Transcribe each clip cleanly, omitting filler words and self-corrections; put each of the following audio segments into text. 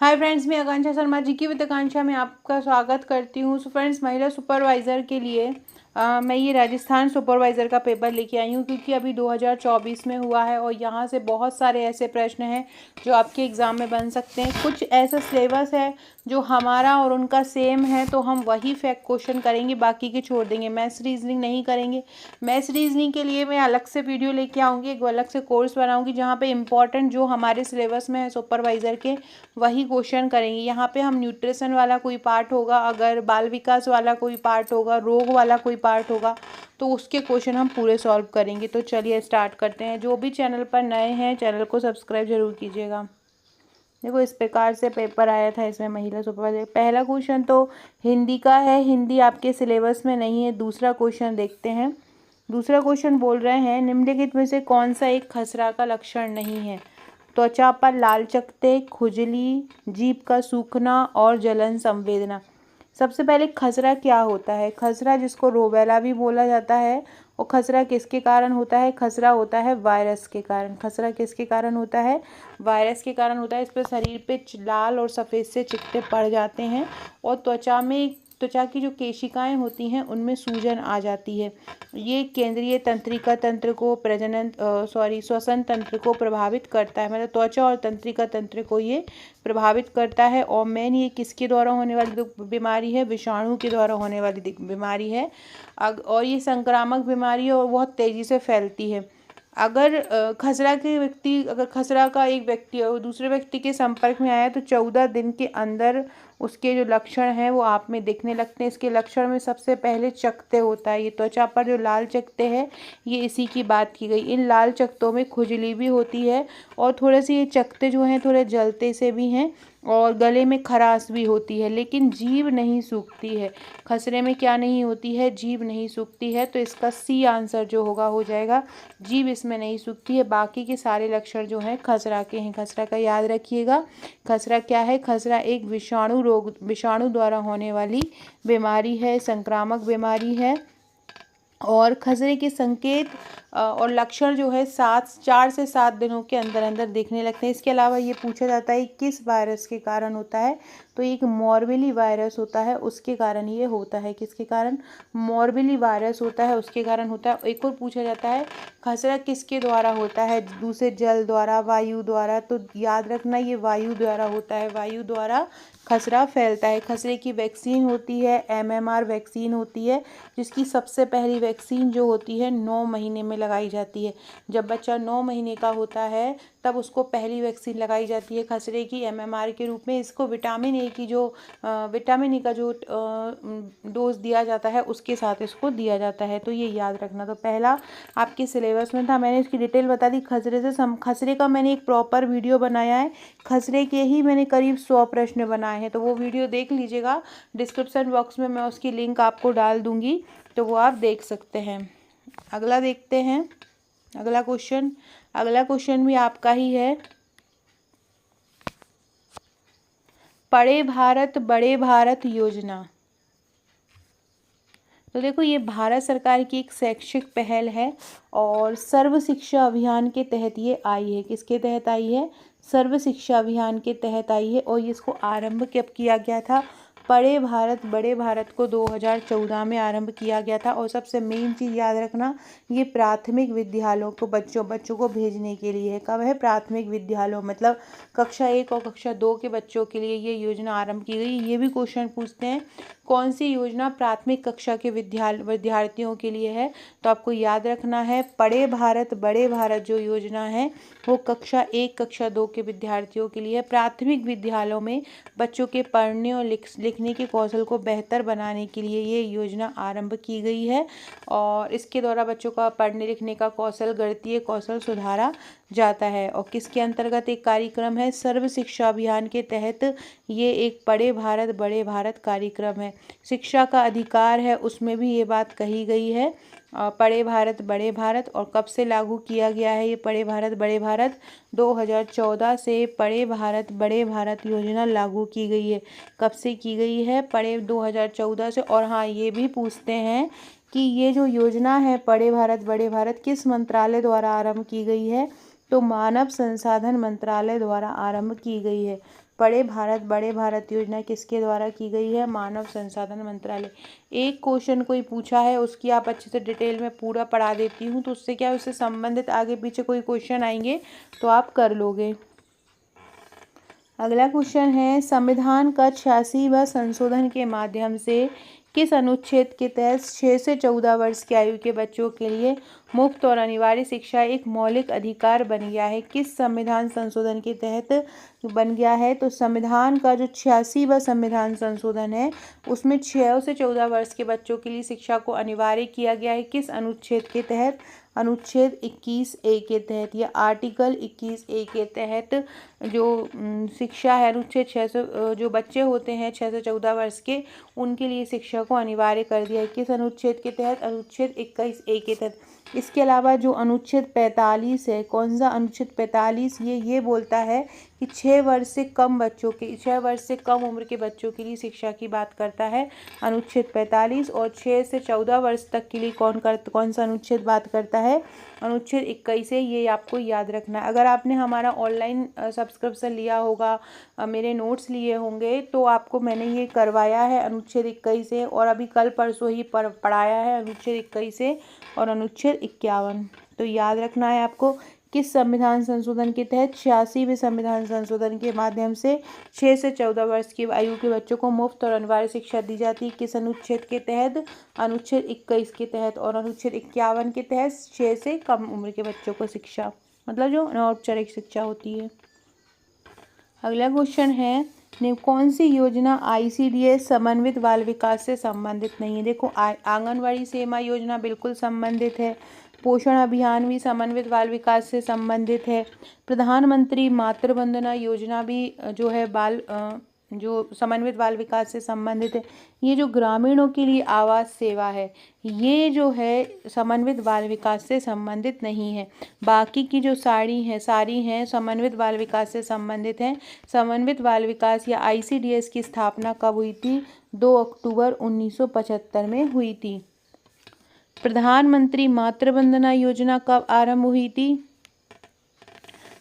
Hi friends, मैं आकांक्षा शर्मा जी की with आकांक्षा में आपका स्वागत करती हूँ। सो फ्रेंड्स, महिला सुपरवाइज़र के लिए मैं ये राजस्थान सुपरवाइज़र का पेपर लेके आई हूँ, क्योंकि अभी 2024 में हुआ है और यहाँ से बहुत सारे ऐसे प्रश्न हैं जो आपके एग्ज़ाम में बन सकते हैं। कुछ ऐसा सिलेबस है जो हमारा और उनका सेम है, तो हम वही फैक्ट क्वेश्चन करेंगे, बाकी के छोड़ देंगे। मैथ्स रीजनिंग नहीं करेंगे। मैथ्स रीजनिंग के लिए मैं अलग से वीडियो लेके आऊँगी, एक अलग से कोर्स बनाऊँगी, जहाँ पे इम्पॉर्टेंट जो हमारे सिलेबस में है सुपरवाइज़र के वही क्वेश्चन करेंगे। यहाँ पे हम न्यूट्रिशन वाला कोई पार्ट होगा, अगर बाल विकास वाला कोई पार्ट होगा, रोग वाला कोई पार्ट होगा, तो उसके क्वेश्चन हम पूरे सॉल्व करेंगे। तो चलिए स्टार्ट करते हैं। जो भी चैनल पर नए हैं, चैनल को सब्सक्राइब जरूर कीजिएगा। देखो, इस प्रकार से पेपर आया था इसमें महिला सुपरवाइजर। पहला क्वेश्चन तो हिंदी का है, हिंदी आपके सिलेबस में नहीं है। दूसरा क्वेश्चन देखते हैं। दूसरा क्वेश्चन बोल रहे हैं, निम्नलिखित में से कौन सा एक खसरा का लक्षण नहीं है? त्वचा पर लाल चकत्ते, खुजली, जीभ का सूखना और जलन संवेदना। सबसे पहले खसरा क्या होता है? खसरा, जिसको रोबेला भी बोला जाता है, और खसरा किसके कारण होता है? खसरा होता है वायरस के कारण। खसरा किसके कारण होता है? वायरस के कारण होता है। इस पर शरीर पे लाल और सफ़ेद से चिकटे पड़ जाते हैं और त्वचा की जो केशिकाएं होती हैं उनमें सूजन आ जाती है। ये केंद्रीय तंत्रिका तंत्र को श्वसन तंत्र को प्रभावित करता है। मतलब त्वचा और तंत्रिका तंत्र को ये प्रभावित करता है। और मेन ये किसके द्वारा होने वाली बीमारी है? विषाणु के द्वारा होने वाली बीमारी है। और ये संक्रामक बीमारी है और बहुत तेज़ी से फैलती है। अगर खसरा का एक व्यक्ति और दूसरे व्यक्ति के संपर्क में आया तो 14 दिन के अंदर उसके जो लक्षण हैं वो आप में दिखने लगते हैं। इसके लक्षण में सबसे पहले चकत्ते होता है। ये त्वचा पर जो लाल चकत्ते हैं, ये इसी की बात की गई। इन लाल चकत्तों में खुजली भी होती है और थोड़े से ये चकत्ते जो हैं थोड़े जलते से भी हैं और गले में खराश भी होती है, लेकिन जीभ नहीं सूखती है। खसरे में क्या नहीं होती है? जीभ नहीं सूखती है। तो इसका सी आंसर जो होगा हो जाएगा। जीभ इसमें नहीं सूखती है। बाकी के सारे लक्षण जो हैं खसरा के हैं। खसरा का याद रखिएगा। खसरा क्या है? खसरा एक विषाणु द्वारा होने वाली बीमारी है, संक्रामक बीमारी है। और खसरे के संकेत और लक्षण जो है 4 से 7 दिनों के अंदर अंदर दिखने लगते हैं। इसके अलावा ये पूछा जाता है किस वायरस के कारण होता है? तो एक मॉर्बिली वायरस होता है, उसके कारण ये होता है। किसके कारण? मॉर्बिली वायरस होता है, उसके कारण होता है। एक और पूछा जाता है, खसरा किसके द्वारा होता है? दूसरे जल द्वारा, वायु द्वारा। तो याद रखना, ये वायु द्वारा होता है। वायु द्वारा खसरा फैलता है। खसरे की वैक्सीन होती है, MMR वैक्सीन होती है, जिसकी सबसे पहली वैक्सीन जो होती है 9 महीने में लगाई जाती है। जब बच्चा 9 महीने का होता है तब उसको पहली वैक्सीन लगाई जाती है खसरे की, MMR के रूप में। इसको विटामिन ए का जो डोज दिया जाता है उसके साथ इसको दिया जाता है। तो ये याद रखना। तो पहला आपके सिलेबस में था, मैंने इसकी डिटेल बता दी। खसरे का मैंने एक प्रॉपर वीडियो बनाया है। खसरे के ही मैंने करीब 100 प्रश्न बनाए हैं, तो वो वीडियो देख लीजिएगा। डिस्क्रिप्शन बॉक्स में मैं उसकी लिंक आपको डाल दूंगी, तो वो आप देख सकते हैं। अगला देखते हैं। अगला क्वेश्चन भी आपका ही है। पढ़े भारत बड़े भारत योजना। तो देखो, ये भारत सरकार की एक शैक्षिक पहल है और सर्व शिक्षा अभियान के तहत ये आई है। किसके तहत आई है? सर्व शिक्षा अभियान के तहत आई है। और इसको आरंभ कब किया गया था? पढ़े भारत बड़े भारत को 2014 में आरंभ किया गया था। और सबसे मेन चीज़ याद रखना, ये प्राथमिक विद्यालयों को बच्चों को भेजने के लिए है। कब है? प्राथमिक विद्यालयों, मतलब कक्षा 1 और कक्षा 2 के बच्चों के लिए ये योजना आरंभ की गई। ये भी क्वेश्चन पूछते हैं, कौन सी योजना प्राथमिक कक्षा के विद्यार्थियों के लिए है? तो आपको याद रखना है, पढ़े भारत बड़े भारत जो योजना है वो कक्षा 1 कक्षा 2 के विद्यार्थियों के लिए है। प्राथमिक विद्यालयों में बच्चों के पढ़ने और लिखने के कौशल को बेहतर बनाने के लिए ये योजना आरंभ की गई है। और इसके द्वारा बच्चों का पढ़ने लिखने का कौशल, गणितीय कौशल सुधारा जाता है। और किसके अंतर्गत एक कार्यक्रम है? सर्व शिक्षा अभियान के तहत ये एक पढ़े भारत बड़े भारत कार्यक्रम है। शिक्षा का अधिकार है, उसमें भी ये बात कही गई है। पढ़े भारत बड़े भारत। और कब से लागू किया गया है ये पढ़े भारत बड़े भारत? 2014 से पढ़े भारत बड़े भारत योजना लागू की गई है। कब से की गई है? 2014 से। और हाँ, ये भी पूछते हैं कि ये जो योजना है पढ़े भारत बड़े भारत किस मंत्रालय द्वारा आरंभ की गई है? तो मानव संसाधन मंत्रालय द्वारा आरंभ की गई है। बड़े भारत योजना किसके द्वारा की गई है? मानव संसाधन मंत्रालय। एक क्वेश्चन कोई पूछा है उसकी आप अच्छे से डिटेल में पूरा पढ़ा देती हूँ, तो उससे क्या है, उससे संबंधित आगे पीछे कोई क्वेश्चन आएंगे तो आप कर लोगे। अगला क्वेश्चन है, संविधान का 86वां संशोधन के माध्यम से किस अनुच्छेद के तहत 6 से 14 वर्ष की आयु के बच्चों के लिए मुफ्त और अनिवार्य शिक्षा एक मौलिक अधिकार बन गया है? किस संविधान संशोधन के तहत बन गया है? तो संविधान का जो 86वां संविधान संशोधन है उसमें 6 से 14 वर्ष के बच्चों के लिए शिक्षा को अनिवार्य किया गया है। किस अनुच्छेद के तहत? अनुच्छेद 21A के तहत या आर्टिकल 21A के तहत जो शिक्षा है, अनुच्छेद 6 से जो बच्चे होते हैं 6 से 14 वर्ष के, उनके लिए शिक्षा को अनिवार्य कर दिया है। किस अनुच्छेद के तहत? अनुच्छेद 21A के तहत। इसके अलावा जो अनुच्छेद 45 है, कौन सा अनुच्छेद 45? ये बोलता है कि 6 वर्ष से कम उम्र के बच्चों के लिए शिक्षा की बात करता है अनुच्छेद 45। और 6 से 14 वर्ष तक के लिए कौन सा अनुच्छेद बात करता है? अनुच्छेद 21 है। ये आपको याद रखना है। अगर आपने हमारा ऑनलाइन सब्सक्रिप्शन लिया होगा, मेरे नोट्स लिए होंगे, तो आपको मैंने ये करवाया है अनुच्छेद 21 से, और अभी कल परसों ही पढ़ाया है अनुच्छेद 21 से और अनुच्छेद 51। तो याद रखना है आपको। किस संविधान संशोधन के तहत? 86वें संविधान संशोधन के माध्यम से 6 से 14 वर्ष की आयु के बच्चों को मुफ्त और अनिवार्य शिक्षा दी जाती है। किस अनुच्छेद के तहत? अनुच्छेद 21 के तहत। और अनुच्छेद 51 के तहत 6 से कम उम्र के बच्चों को शिक्षा, मतलब जो अनौपचारिक शिक्षा होती है। अगला क्वेश्चन है, कौन सी योजना ICDS समन्वित बाल विकास से संबंधित नहीं है? देखो, आंगनवाड़ी सेवा योजना बिल्कुल संबंधित है। पोषण अभियान भी समन्वित बाल विकास से संबंधित है। प्रधानमंत्री मातृ वंदना योजना भी जो है जो समन्वित बाल विकास से संबंधित है। ये जो ग्रामीणों के लिए आवास सेवा है, ये जो है समन्वित बाल विकास से संबंधित नहीं है। बाकी की जो सारी हैं समन्वित बाल विकास से संबंधित हैं। समन्वित बाल विकास या ICDS की स्थापना कब हुई थी? 2 अक्टूबर 1975 में हुई थी। प्रधानमंत्री मातृ वंदना योजना कब आरंभ हुई थी?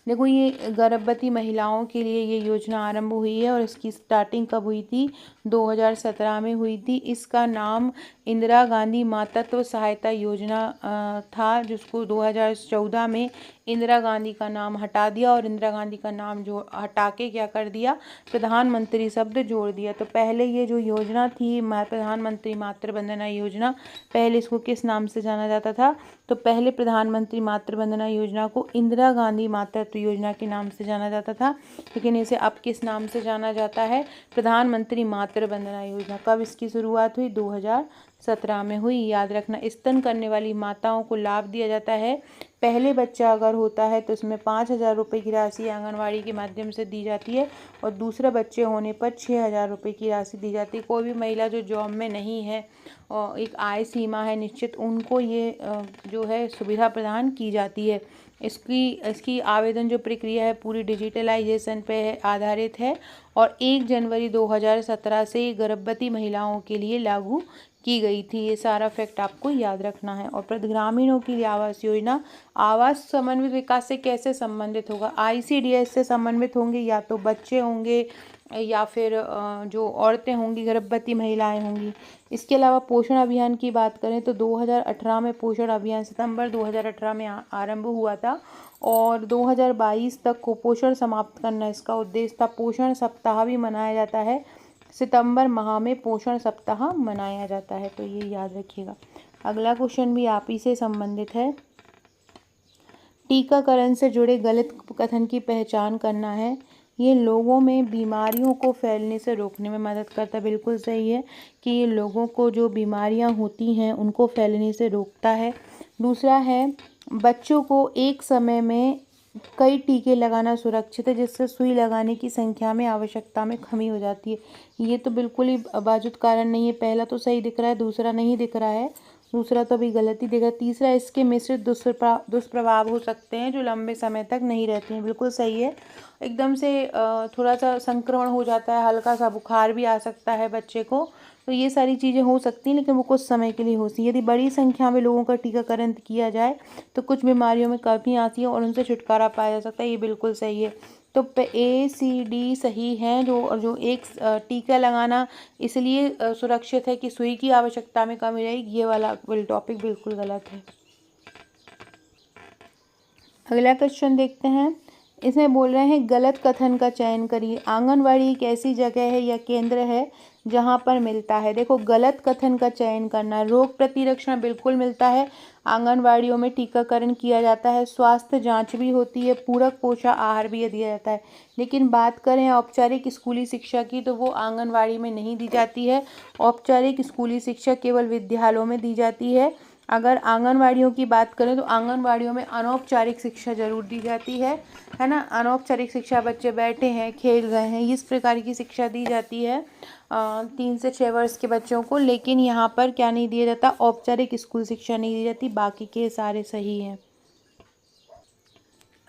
देखो, ये गर्भवती महिलाओं के लिए ये योजना आरंभ हुई है और इसकी स्टार्टिंग कब हुई थी? 2017 में हुई थी। इसका नाम इंदिरा गांधी मातृत्व सहायता योजना था, जिसको 2014 में इंदिरा गांधी का नाम हटा दिया और इंदिरा गांधी का नाम जो हटा के क्या कर दिया? प्रधानमंत्री शब्द जोड़ दिया। तो पहले ये जो योजना थी प्रधानमंत्री मातृ वंदना योजना, पहले इसको किस नाम से जाना जाता था? तो पहले प्रधानमंत्री मातृ वंदना योजना को इंदिरा गांधी मातृत्व योजना के नाम से जाना जाता था, लेकिन इसे अब किस नाम से जाना जाता है? प्रधानमंत्री मातृ वंदना योजना। कब इसकी शुरुआत हुई? 2017 में हुई। याद रखना, स्तन करने वाली माताओं को लाभ दिया जाता है। पहले बच्चा अगर होता है तो इसमें 5,000 रुपये की राशि आंगनवाड़ी के माध्यम से दी जाती है और दूसरे बच्चे होने पर 6,000 रुपये की राशि दी जाती है। कोई भी महिला जो जॉब में नहीं है और एक आय सीमा है निश्चित, उनको ये जो है सुविधा प्रदान की जाती है। इसकी आवेदन जो प्रक्रिया है पूरी डिजिटलाइजेशन पे आधारित है और 1 जनवरी 2017 से गर्भवती महिलाओं के लिए लागू की गई थी। ये सारा फैक्ट आपको याद रखना है। और ग्रामीणों के लिए आवास योजना, आवास समन्वित विकास से कैसे संबंधित होगा? ICDS से समन्वित होंगे, या तो बच्चे होंगे या फिर जो औरतें होंगी, गर्भवती महिलाएं होंगी। इसके अलावा पोषण अभियान की बात करें तो 2018 में पोषण अभियान सितंबर 2018 में आरंभ हुआ था और 2022 तक कुपोषण समाप्त करना इसका उद्देश्य था। पोषण सप्ताह भी मनाया जाता है, सितंबर माह में पोषण सप्ताह मनाया जाता है, तो ये याद रखिएगा। अगला क्वेश्चन भी आप ही से संबंधित है। टीकाकरण से जुड़े गलत कथन की पहचान करना है। ये लोगों में बीमारियों को फैलने से रोकने में मदद करता है। बिल्कुल सही है कि ये लोगों को जो बीमारियां होती हैं उनको फैलने से रोकता है। दूसरा है, बच्चों को एक समय में कई टीके लगाना सुरक्षित है, जिससे सुई लगाने की संख्या में आवश्यकता में कमी हो जाती है। ये तो बिल्कुल ही बाजुद कारण नहीं है। पहला तो सही दिख रहा है, दूसरा नहीं दिख रहा है, दूसरा तो अभी गलत ही दिख रहा है। तीसरा, इसके मिश्रित दुष्प्रभाव हो सकते हैं जो लंबे समय तक नहीं रहते हैं। बिल्कुल सही है। एकदम से थोड़ा सा संक्रमण हो जाता है, हल्का सा बुखार भी आ सकता है बच्चे को, तो ये सारी चीज़ें हो सकती हैं, लेकिन वो कुछ समय के लिए होती हैं। यदि बड़ी संख्या में लोगों का टीकाकरण किया जाए तो कुछ बीमारियों में कमी आती है और उनसे छुटकारा पाया जा सकता है। ये बिल्कुल सही है। तो ए सी डी सही है। जो एक टीका लगाना इसलिए सुरक्षित है कि सुई की आवश्यकता में कमी रहेगी, ये वाला टॉपिक बिल्कुल गलत है। अगला क्वेश्चन देखते हैं। इसमें बोल रहे हैं गलत कथन का चयन करिए। आंगनवाड़ी एक ऐसी जगह है या केंद्र है जहाँ पर मिलता है। देखो गलत कथन का चयन करना। रोग प्रतिरक्षण बिल्कुल मिलता है, आंगनवाड़ियों में टीकाकरण किया जाता है, स्वास्थ्य जांच भी होती है, पूरक पोषण आहार भी दिया जाता है। लेकिन बात करें औपचारिक स्कूली शिक्षा की तो वो आंगनवाड़ी में नहीं दी जाती है। औपचारिक स्कूली शिक्षा केवल विद्यालयों में दी जाती है। अगर आंगनवाड़ियों की बात करें तो आंगनवाड़ियों में अनौपचारिक शिक्षा जरूर दी जाती है ना। अनौपचारिक शिक्षा, बच्चे बैठे हैं, खेल रहे हैं, इस प्रकार की शिक्षा दी जाती है 3 से 6 वर्ष के बच्चों को। लेकिन यहाँ पर क्या नहीं दिया जाता, औपचारिक स्कूल शिक्षा नहीं दी जाती। बाकी के सारे सही हैं।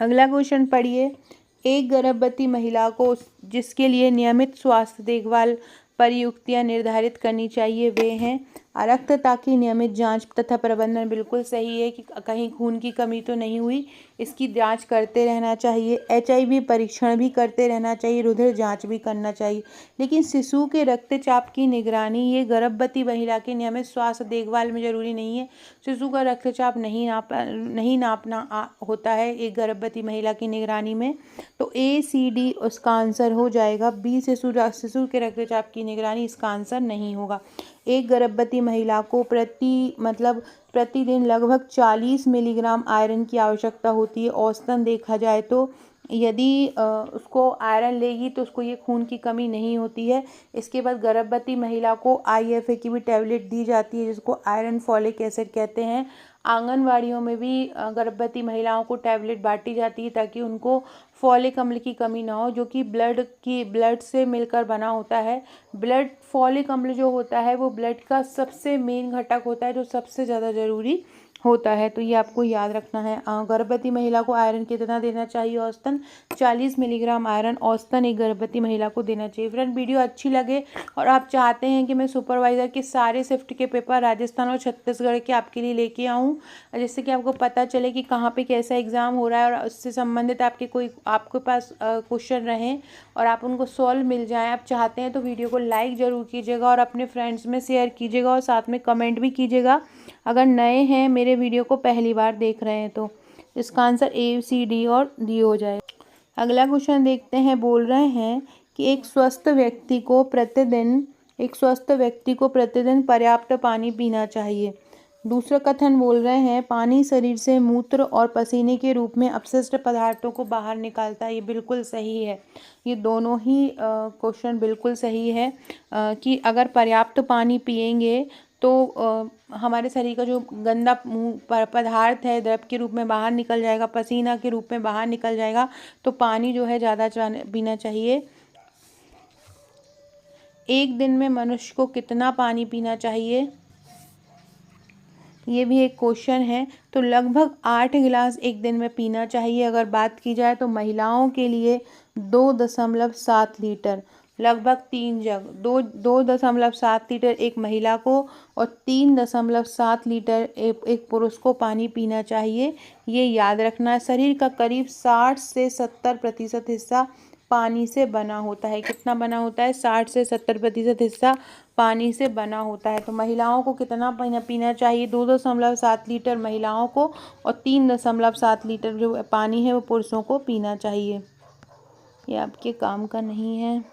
अगला क्वेश्चन पढ़िए। एक गर्भवती महिला को जिसके लिए नियमित स्वास्थ्य देखभाल परियुक्तियाँ निर्धारित करनी चाहिए वे हैं। रक्तता की नियमित जांच तथा प्रबंधन बिल्कुल सही है कि कहीं खून की कमी तो नहीं हुई, इसकी जांच करते रहना चाहिए। HIV परीक्षण भी करते रहना चाहिए, रुधिर जांच भी करना चाहिए। लेकिन शिशु के रक्तचाप की निगरानी ये गर्भवती महिला के नियमित स्वास्थ्य देखभाल में जरूरी नहीं है। शिशु का रक्तचाप नहीं नापना होता है एक गर्भवती महिला की निगरानी में। तो ACD उसका आंसर हो जाएगा। B शिशु के रक्तचाप की निगरानी इसका आंसर नहीं होगा। एक गर्भवती महिला को प्रतिदिन लगभग 40 मिलीग्राम आयरन की आवश्यकता होती है। औसतन देखा जाए तो यदि उसको आयरन लेगी तो उसको ये खून की कमी नहीं होती है। इसके बाद गर्भवती महिला को IFA की भी टैबलेट दी जाती है जिसको आयरन फॉलिक एसिड कहते हैं। आंगनवाड़ियों में भी गर्भवती महिलाओं को टैबलेट बांटी जाती है ताकि उनको फॉलिक अम्ल की कमी ना हो, जो कि ब्लड से मिलकर बना होता है। फॉलिक अम्ल जो होता है वो ब्लड का सबसे मेन घटक होता है जो सबसे ज़्यादा ज़रूरी होता है। तो ये आपको याद रखना है। गर्भवती महिला को आयरन कितना देना चाहिए? औसतन 40 मिलीग्राम आयरन औसतन एक गर्भवती महिला को देना चाहिए। फ्रेंड वीडियो अच्छी लगे और आप चाहते हैं कि मैं सुपरवाइज़र के सारे शिफ्ट के पेपर राजस्थान और छत्तीसगढ़ के आपके लिए लेके आऊँ, जिससे कि आपको पता चले कि कहाँ पे कैसा एग्ज़ाम हो रहा है और उससे संबंधित आपके पास क्वेश्चन रहें और आप उनको सॉल्व मिल जाएँ। आप चाहते हैं तो वीडियो को लाइक ज़रूर कीजिएगा और अपने फ्रेंड्स में शेयर कीजिएगा और साथ में कमेंट भी कीजिएगा अगर नए हैं, मेरे वीडियो को पहली बार देख रहे हैं तो। इसका आंसर ACD और D हो जाए। अगला क्वेश्चन देखते हैं। बोल रहे हैं कि एक स्वस्थ व्यक्ति को प्रतिदिन पर्याप्त पानी पीना चाहिए। दूसरा कथन बोल रहे हैं पानी शरीर से मूत्र और पसीने के रूप में अपशिष्ट पदार्थों को बाहर निकालता है। ये बिल्कुल सही है। ये दोनों ही क्वेश्चन बिल्कुल सही है कि अगर पर्याप्त पानी पिएंगे तो हमारे शरीर का जो गंदा पदार्थ है द्रव के रूप में बाहर निकल जाएगा, पसीना के रूप में बाहर निकल जाएगा। तो पानी जो है ज़्यादा पीना चाहिए। एक दिन में मनुष्य को कितना पानी पीना चाहिए? ये भी एक क्वेश्चन है। तो लगभग 8 गिलास एक दिन में पीना चाहिए। अगर बात की जाए तो महिलाओं के लिए 2.7 लीटर, लगभग 3 जग 2.7 लीटर एक महिला को और 3.7 लीटर एक पुरुष को पानी पीना चाहिए। ये याद रखना। शरीर का करीब 60 से 70% हिस्सा पानी से बना होता है। कितना बना होता है? 60 से 70% हिस्सा पानी से बना होता है। तो महिलाओं को कितना पीना चाहिए? 2.7 लीटर महिलाओं को और 3.7 लीटर जो पानी है वो पुरुषों को पीना चाहिए। ये आपके काम का नहीं है।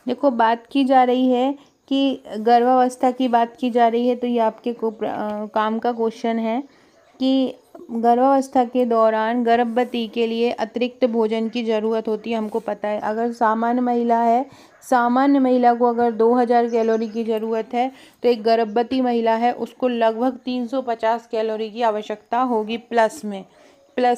देखो बात की जा रही है कि गर्भावस्था की बात की जा रही है, तो ये आपके काम का क्वेश्चन है कि गर्भावस्था के दौरान गर्भवती के लिए अतिरिक्त भोजन की ज़रूरत होती है। हमको पता है अगर सामान्य महिला को अगर 2000 कैलोरी की ज़रूरत है तो एक गर्भवती महिला है उसको लगभग 350 कैलोरी की आवश्यकता होगी प्लस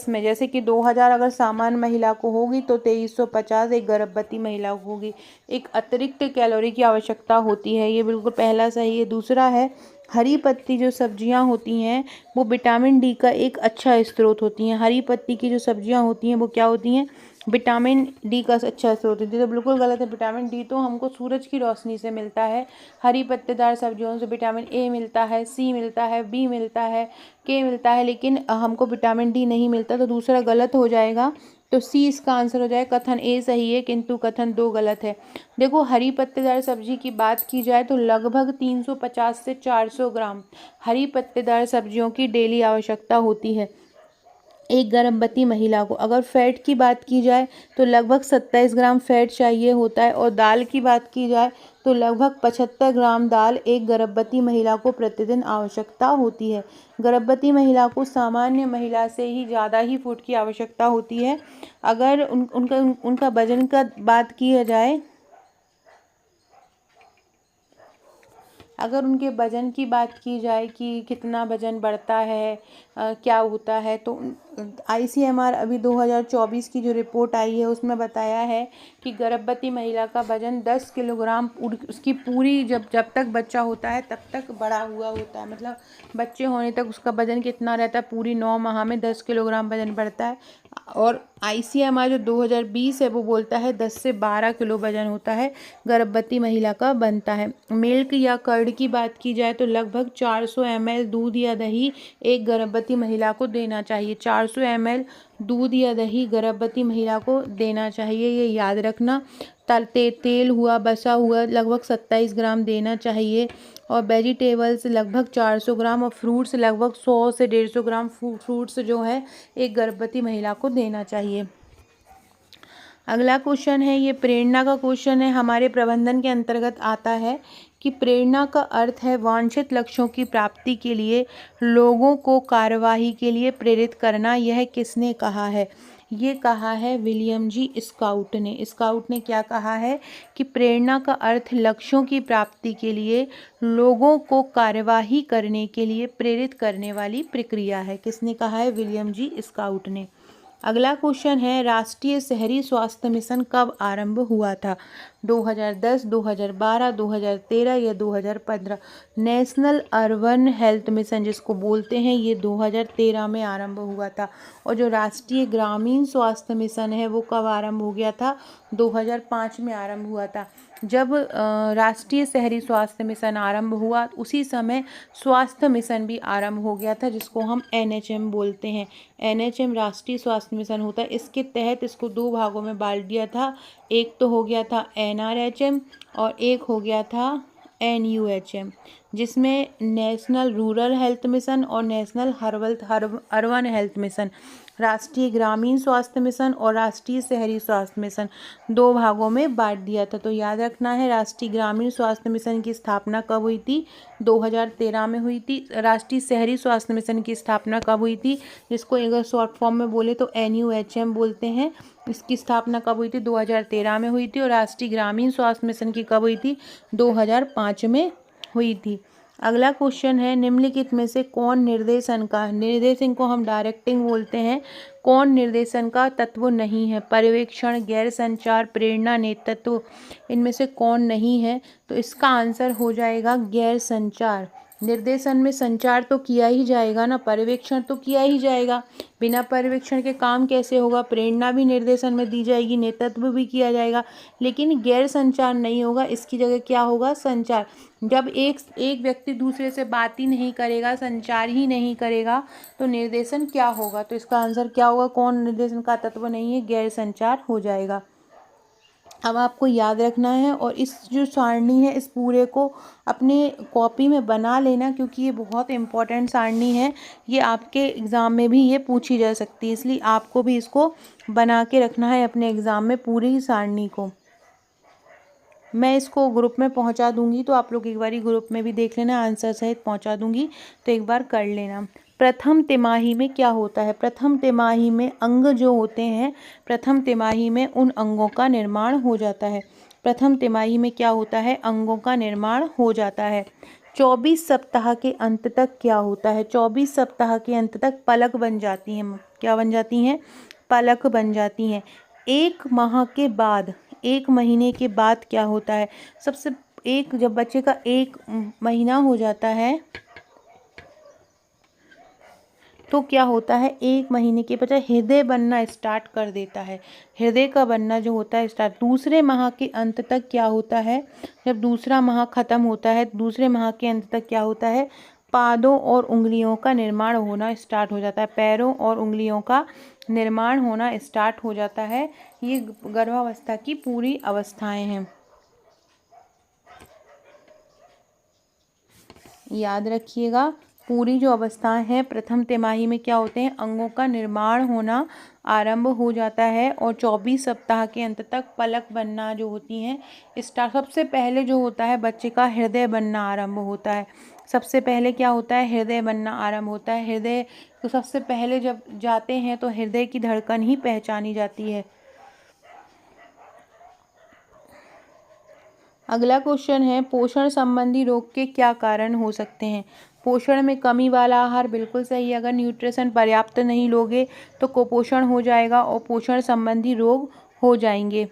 में। जैसे कि 2000 अगर सामान्य महिला को होगी तो 2350 एक गर्भवती महिला को होगी। एक अतिरिक्त कैलोरी की आवश्यकता होती है। ये बिल्कुल पहला सही है। दूसरा है हरी पत्ती जो सब्जियां होती हैं वो विटामिन D का एक अच्छा स्रोत होती हैं। हरी पत्ती की जो सब्जियां होती हैं वो क्या होती हैं? विटामिन D का अच्छा स्रोत होती है। तो बिल्कुल गलत है। विटामिन D तो हमको सूरज की रोशनी से मिलता है। हरी पत्तेदार सब्जियों से विटामिन A मिलता है, C मिलता है, B मिलता है, K मिलता है, लेकिन हमको विटामिन D नहीं मिलता। तो दूसरा गलत हो जाएगा। तो सी इसका आंसर हो जाए। कथन ए सही है किंतु कथन 2 गलत है। देखो हरी पत्तेदार सब्जी की बात की जाए तो लगभग 350 से 400 ग्राम हरी पत्तेदार सब्जियों की डेली आवश्यकता होती है एक गर्भवती महिला को। अगर फैट की बात की जाए तो लगभग 27 ग्राम फैट चाहिए होता है। और दाल की बात की जाए तो लगभग 75 ग्राम दाल एक गर्भवती महिला को प्रतिदिन आवश्यकता होती है। गर्भवती महिला को सामान्य महिला से ही ज़्यादा ही फूड की आवश्यकता होती है। अगर उनका वजन का बात की जाए, अगर उनके वज़न की बात की जाए कि कितना वज़न बढ़ता है, क्या होता है, तो ICMR अभी 2024 की जो रिपोर्ट आई है उसमें बताया है कि गर्भवती महिला का वज़न 10 किलोग्राम उसकी पूरी जब तक बच्चा होता है तब तक बढ़ा हुआ होता है। मतलब बच्चे होने तक उसका वज़न कितना रहता है, पूरी 9 माह में 10 किलोग्राम वज़न बढ़ता है। और ICMR जो 2020 है वो बोलता है 10 से 12 किलो वज़न होता है गर्भवती महिला का बनता है। मिल्क या कर्ड की बात की जाए तो लगभग 400 ml दूध या दही एक गर्भवती महिला को देना चाहिए। 400 ml दूध या दही गर्भवती महिला को देना चाहिए, ये याद रखना। तेल हुआ, बसा हुआ लगभग 27 ग्राम देना चाहिए। और वेजिटेबल्स लगभग 400 ग्राम और फ्रूट्स लगभग 100 से 150 ग्राम फ्रूट्स जो है एक गर्भवती महिला को देना चाहिए। अगला क्वेश्चन है, ये प्रेरणा का क्वेश्चन है, हमारे प्रबंधन के अंतर्गत आता है कि प्रेरणा का अर्थ है वांछित लक्ष्यों की प्राप्ति के लिए लोगों को कार्यवाही के लिए प्रेरित करना। यह किसने कहा है? ये कहा है विलियम जी स्काउट ने। स्काउट ने क्या कहा है कि प्रेरणा का अर्थ लक्ष्यों की प्राप्ति के लिए लोगों को कार्यवाही करने के लिए प्रेरित करने वाली प्रक्रिया है। किसने कहा है? विलियम जी स्काउट ने। अगला क्वेश्चन है, राष्ट्रीय शहरी स्वास्थ्य मिशन कब आरंभ हुआ था? 2010, 2012, 2013 या 2015? नेशनल अर्बन हेल्थ मिशन जिसको बोलते हैं ये 2013 में आरंभ हुआ था। और जो राष्ट्रीय ग्रामीण स्वास्थ्य मिशन है वो कब आरंभ हो गया था? 2005 में आरंभ हुआ था। जब राष्ट्रीय शहरी स्वास्थ्य मिशन आरंभ हुआ उसी समय स्वास्थ्य मिशन भी आरंभ हो गया था जिसको हम NHM बोलते हैं। NHM राष्ट्रीय स्वास्थ्य मिशन होता है। इसके तहत इसको 2 भागों में बांट दिया था। एक तो हो गया था NRHM और एक हो गया था NUHM, जिसमें नेशनल रूरल हेल्थ मिशन और नेशनल अर्बन हेल्थ मिशन, राष्ट्रीय ग्रामीण स्वास्थ्य मिशन और राष्ट्रीय शहरी स्वास्थ्य मिशन 2 भागों में बांट दिया था। तो याद रखना है, राष्ट्रीय ग्रामीण स्वास्थ्य मिशन की स्थापना कब हुई थी? 2013 में हुई थी। राष्ट्रीय शहरी स्वास्थ्य मिशन की स्थापना कब हुई थी? जिसको अगर शॉर्ट फॉर्म में बोले तो NUHM बोलते हैं। इसकी स्थापना कब हुई थी? 2013 में हुई थी। और राष्ट्रीय ग्रामीण स्वास्थ्य मिशन की कब हुई थी? 2005 में हुई थी। अगला क्वेश्चन है, निम्नलिखित में से कौन निर्देशन को हम डायरेक्टिंग बोलते हैं, कौन निर्देशन का तत्व नहीं है? पर्यवेक्षण, गैर संचार, प्रेरणा, नेतृत्व, इनमें से कौन नहीं है? तो इसका आंसर हो जाएगा गैर संचार। निर्देशन में संचार तो किया ही जाएगा ना, पर्यवेक्षण तो किया ही जाएगा। बिना पर्यवेक्षण के काम कैसे होगा? प्रेरणा भी निर्देशन में दी जाएगी, नेतृत्व भी किया जाएगा, लेकिन गैर संचार नहीं होगा। इसकी जगह क्या होगा? संचार। जब एक व्यक्ति दूसरे से बात ही नहीं करेगा, संचार ही नहीं करेगा, तो निर्देशन क्या होगा? तो इसका आंसर क्या होगा? कौन निर्देशन का तत्व नहीं है? गैर संचार हो जाएगा। अब आपको याद रखना है और इस जो सारणी है इस पूरे को अपने कॉपी में बना लेना, क्योंकि ये बहुत इम्पोर्टेंट सारणी है। ये आपके एग्ज़ाम में भी ये पूछी जा सकती है, इसलिए आपको भी इसको बना के रखना है अपने एग्ज़ाम में पूरी सारणी को। मैं इसको ग्रुप में पहुंचा दूंगी, तो आप लोग एक बार ग्रुप में भी देख लेना, आंसर सहित पहुंचा दूंगी, तो एक बार कर लेना। प्रथम तिमाही में क्या होता है? प्रथम तिमाही में अंग जो होते हैं, प्रथम तिमाही में उन अंगों का निर्माण हो जाता है। प्रथम तिमाही में क्या होता है? अंगों का निर्माण हो जाता है। 24 सप्ताह के अंत तक क्या होता है? 24 सप्ताह के अंत तक पलक बन जाती हैं। क्या बन जाती हैं? पलक बन जाती हैं। 1 माह के बाद, 1 महीने के बाद क्या होता है? जब बच्चे का 1 महीना हो जाता है तो क्या होता है? 1 महीने के बच्चा हृदय बनना स्टार्ट कर देता है। हृदय का बनना जो होता है स्टार्ट। दूसरे माह के अंत तक क्या होता है? जब दूसरा माह खत्म होता है, दूसरे माह के अंत तक क्या होता है? पादों और उंगलियों का निर्माण होना स्टार्ट हो जाता है। पैरों और उंगलियों का निर्माण होना स्टार्ट हो जाता है। ये गर्भावस्था की पूरी अवस्थाएं हैं। याद रखिएगा, पूरी जो अवस्थाएं हैं प्रथम तिमाही में क्या होते हैं, अंगों का निर्माण होना आरंभ हो जाता है और 24 सप्ताह के अंत तक पलक बनना जो होती हैं सबसे पहले जो होता है बच्चे का हृदय बनना आरंभ होता है। सबसे पहले क्या होता है, हृदय बनना आरंभ होता है। हृदय तो सबसे पहले जब जाते हैं तो हृदय की धड़कन ही पहचानी जाती है। अगला क्वेश्चन है, पोषण संबंधी रोग के क्या कारण हो सकते हैं। पोषण में कमी वाला आहार, बिल्कुल सही। अगर न्यूट्रिशन पर्याप्त नहीं लोगे तो कुपोषण हो जाएगा और पोषण संबंधी रोग हो जाएंगे।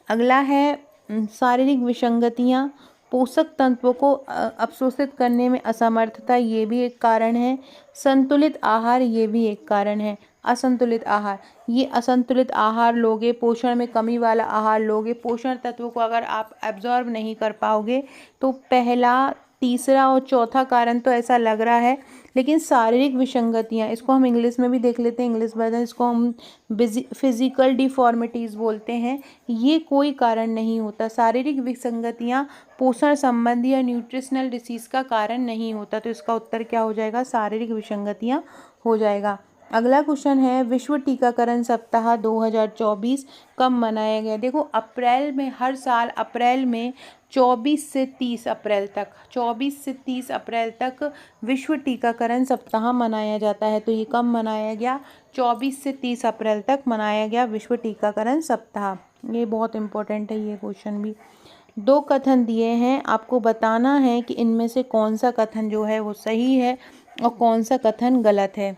अगला है शारीरिक विसंगतियां, पोषक तत्वों को अवशोषित करने में असमर्थता, ये भी एक कारण है। संतुलित आहार, ये भी एक कारण है। असंतुलित आहार, ये असंतुलित आहार लोगे, पोषण में कमी वाला आहार लोगे, पोषण तत्वों को अगर आप एब्जॉर्ब नहीं कर पाओगे तो पहला, तीसरा और चौथा कारण तो ऐसा लग रहा है। लेकिन शारीरिक विसंगतियां, इसको हम इंग्लिश में भी देख लेते हैं, इंग्लिश वर्जन, इसको हम फिजिकल डिफॉर्मिटीज़ बोलते हैं। ये कोई कारण नहीं होता। शारीरिक विसंगतियां पोषण संबंधी या न्यूट्रिशनल डिसीज़ का कारण नहीं होता। तो इसका उत्तर क्या हो जाएगा, शारीरिक विसंगतियां हो जाएगा। अगला क्वेश्चन है, विश्व टीकाकरण सप्ताह 2024 कब मनाया गया। देखो, अप्रैल में, हर साल अप्रैल में 24 से 30 अप्रैल तक, 24 से 30 अप्रैल तक विश्व टीकाकरण सप्ताह मनाया जाता है। तो ये कब मनाया गया, 24 से 30 अप्रैल तक मनाया गया विश्व टीकाकरण सप्ताह। ये बहुत इंपॉर्टेंट है ये क्वेश्चन भी। 2 कथन दिए हैं, आपको बताना है कि इनमें से कौन सा कथन जो है वो सही है और कौन सा कथन गलत है।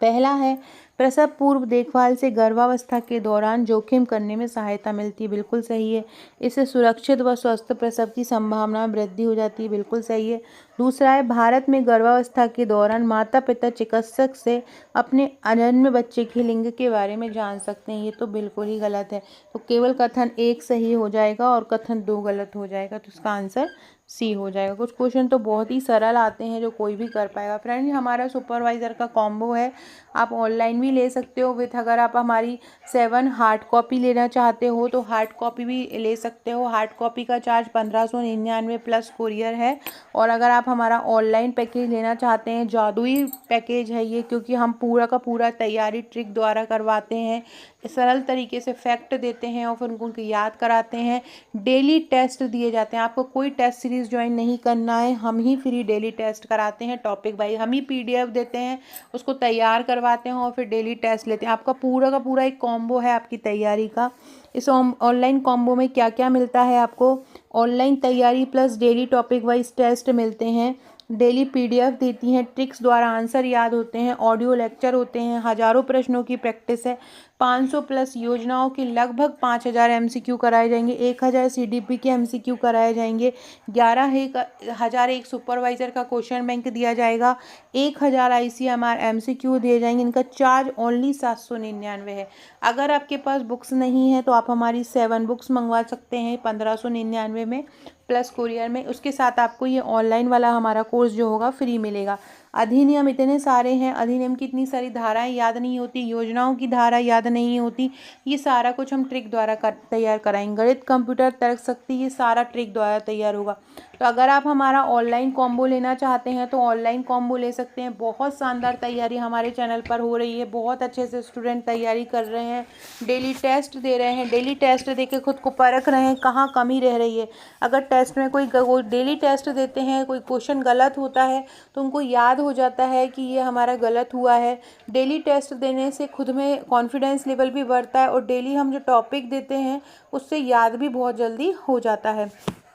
पहला है, प्रसव पूर्व देखभाल से गर्भावस्था के दौरान जोखिम करने में सहायता मिलती है, बिल्कुल सही है। इससे सुरक्षित व स्वस्थ प्रसव की संभावना में वृद्धि हो जाती है, बिल्कुल सही है। दूसरा है, भारत में गर्भावस्था के दौरान माता पिता चिकित्सक से अपने अजन्मे बच्चे के लिंग के बारे में जान सकते हैं, ये तो बिल्कुल ही गलत है। तो केवल कथन 1 सही हो जाएगा और कथन 2 गलत हो जाएगा। तो इसका आंसर सी हो जाएगा। कुछ क्वेश्चन तो बहुत ही सरल आते हैं जो कोई भी कर पाएगा। फ्रेंड्स, हमारा सुपरवाइज़र का कॉम्बो है, आप ऑनलाइन भी ले सकते हो विथ, अगर आप हमारी 7 हार्ड कॉपी लेना चाहते हो तो हार्ड कॉपी भी ले सकते हो। हार्ड कॉपी का चार्ज 1599 प्लस कुरियर है। और अगर आप हमारा ऑनलाइन पैकेज लेना चाहते हैं, जादुई पैकेज है ये, क्योंकि हम पूरा का पूरा तैयारी ट्रिक द्वारा करवाते हैं, सरल तरीके से फैक्ट देते हैं और फिर उनको याद कराते हैं। डेली टेस्ट दिए जाते हैं, आपको कोई टेस्ट सीरीज ज्वाइन नहीं करना है, हम ही फ्री डेली टेस्ट कराते हैं टॉपिक वाइज। हम ही PDF देते हैं, उसको तैयार करवाते हैं और फिर डेली टेस्ट लेते हैं। आपका पूरा का पूरा एक कॉम्बो है आपकी तैयारी का। इस ऑनलाइन कॉम्बो में क्या क्या मिलता है आपको, ऑनलाइन तैयारी plus daily topic wise test मिलते हैं, डेली PDF देती हैं, ट्रिक्स द्वारा आंसर याद होते हैं, ऑडियो लेक्चर होते हैं, हज़ारों प्रश्नों की प्रैक्टिस है, 500 प्लस योजनाओं के लगभग 5000 MCQ कराए जाएंगे, 1000 CDP के MCQ कराए जाएंगे, 11,000 एक सुपरवाइज़र का क्वेश्चन बैंक दिया जाएगा, 1000 ICMR MCQ दिए जाएंगे। इनका चार्ज ओनली 799 है। अगर आपके पास बुक्स नहीं है तो आप हमारी 7 बुक्स मंगवा सकते हैं 1599 में प्लस कुरियर में। उसके साथ आपको ये ऑनलाइन वाला हमारा कोर्स जो होगा फ्री मिलेगा। अधिनियम इतने सारे हैं, अधिनियम की इतनी सारी धाराएं याद नहीं होती, योजनाओं की धारा याद नहीं होती, ये सारा कुछ हम ट्रिक द्वारा तैयार कराएंगे। गणित, कंप्यूटर, तर्क शक्ति, ये सारा ट्रिक द्वारा तैयार होगा। तो अगर आप हमारा ऑनलाइन कॉम्बो लेना चाहते हैं तो ऑनलाइन कॉम्बो ले सकते हैं। बहुत शानदार तैयारी हमारे चैनल पर हो रही है, बहुत अच्छे से स्टूडेंट तैयारी कर रहे हैं, डेली टेस्ट दे रहे हैं, डेली टेस्ट दे के खुद को परख रहे हैं कहाँ कमी रह रही है। अगर टेस्ट में कोई डेली टेस्ट देते हैं, कोई क्वेश्चन गलत होता है तो उनको याद हो जाता है कि ये हमारा गलत हुआ है। डेली टेस्ट देने से खुद में कॉन्फिडेंस लेवल भी बढ़ता है और डेली हम जो टॉपिक देते हैं उससे याद भी बहुत जल्दी हो जाता है।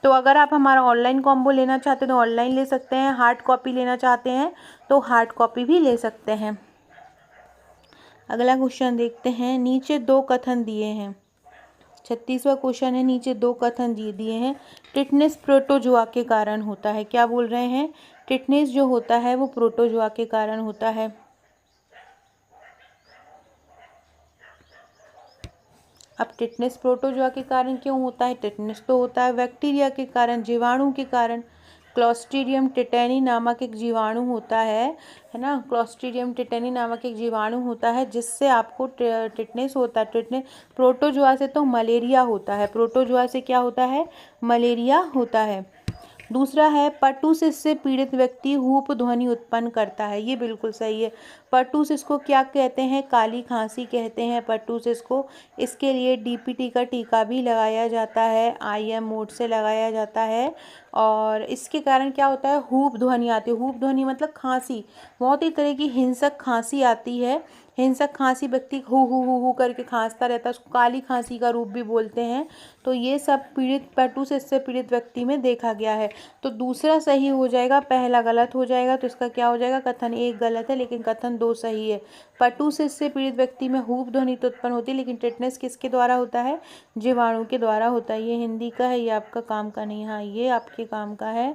तो अगर आप हमारा ऑनलाइन कॉम्बो लेना चाहते हैं तो ऑनलाइन ले सकते हैं, हार्ड कॉपी लेना चाहते हैं तो हार्ड कॉपी भी ले सकते हैं। अगला क्वेश्चन देखते हैं, नीचे 2 कथन दिए हैं। 36वां क्वेश्चन है, नीचे 2 कथन दिए हैं। टिटनेस प्रोटोजोआ के कारण होता है। क्या बोल रहे हैं, टिटनेस जो होता है वो प्रोटोजोआ के कारण होता है। अब टिटनेस प्रोटोजोआ के कारण क्यों होता है, टिटनेस तो होता है बैक्टीरिया के कारण, जीवाणु के कारण, क्लॉस्ट्रीडियम टेटेनी नामक एक जीवाणु होता है ना। क्लॉस्ट्रीडियम टेटेनी नामक एक जीवाणु होता है जिससे आपको टिटनेस होता है। टिटनेस प्रोटोजुआ से तो मलेरिया होता है, प्रोटोजुआ से क्या होता है, मलेरिया होता है। दूसरा है पर्टुसिस से पीड़ित व्यक्ति हूप ध्वनि उत्पन्न करता है, ये बिल्कुल सही है। पर्टुसिस को क्या कहते हैं, काली खांसी कहते हैं पर्टुसिस को। इसके लिए डीपीटी का टीका भी लगाया जाता है, आईएम मोड से लगाया जाता है। और इसके कारण क्या होता है, हूप ध्वनि आती है। हूप ध्वनि मतलब खांसी, बहुत ही तरह की हिंसक खांसी आती है। हिंसक खांसी व्यक्ति हु करके खांसता रहता है, उसको काली खांसी का रूप भी बोलते हैं। तो ये सब पीड़ित पर्टुसिस से पीड़ित व्यक्ति में देखा गया है। तो दूसरा सही हो जाएगा, पहला गलत हो जाएगा। तो इसका क्या हो जाएगा, कथन 1 गलत है लेकिन कथन 2 सही है। पर्टुसिस से पीड़ित व्यक्ति में हूप ध्वनि तो उत्पन्न होती है, लेकिन टिटनेस किसके द्वारा होता है, जीवाणु के द्वारा होता है। ये हिंदी का है, ये आपका काम का नहीं। हाँ, ये आपके काम का है।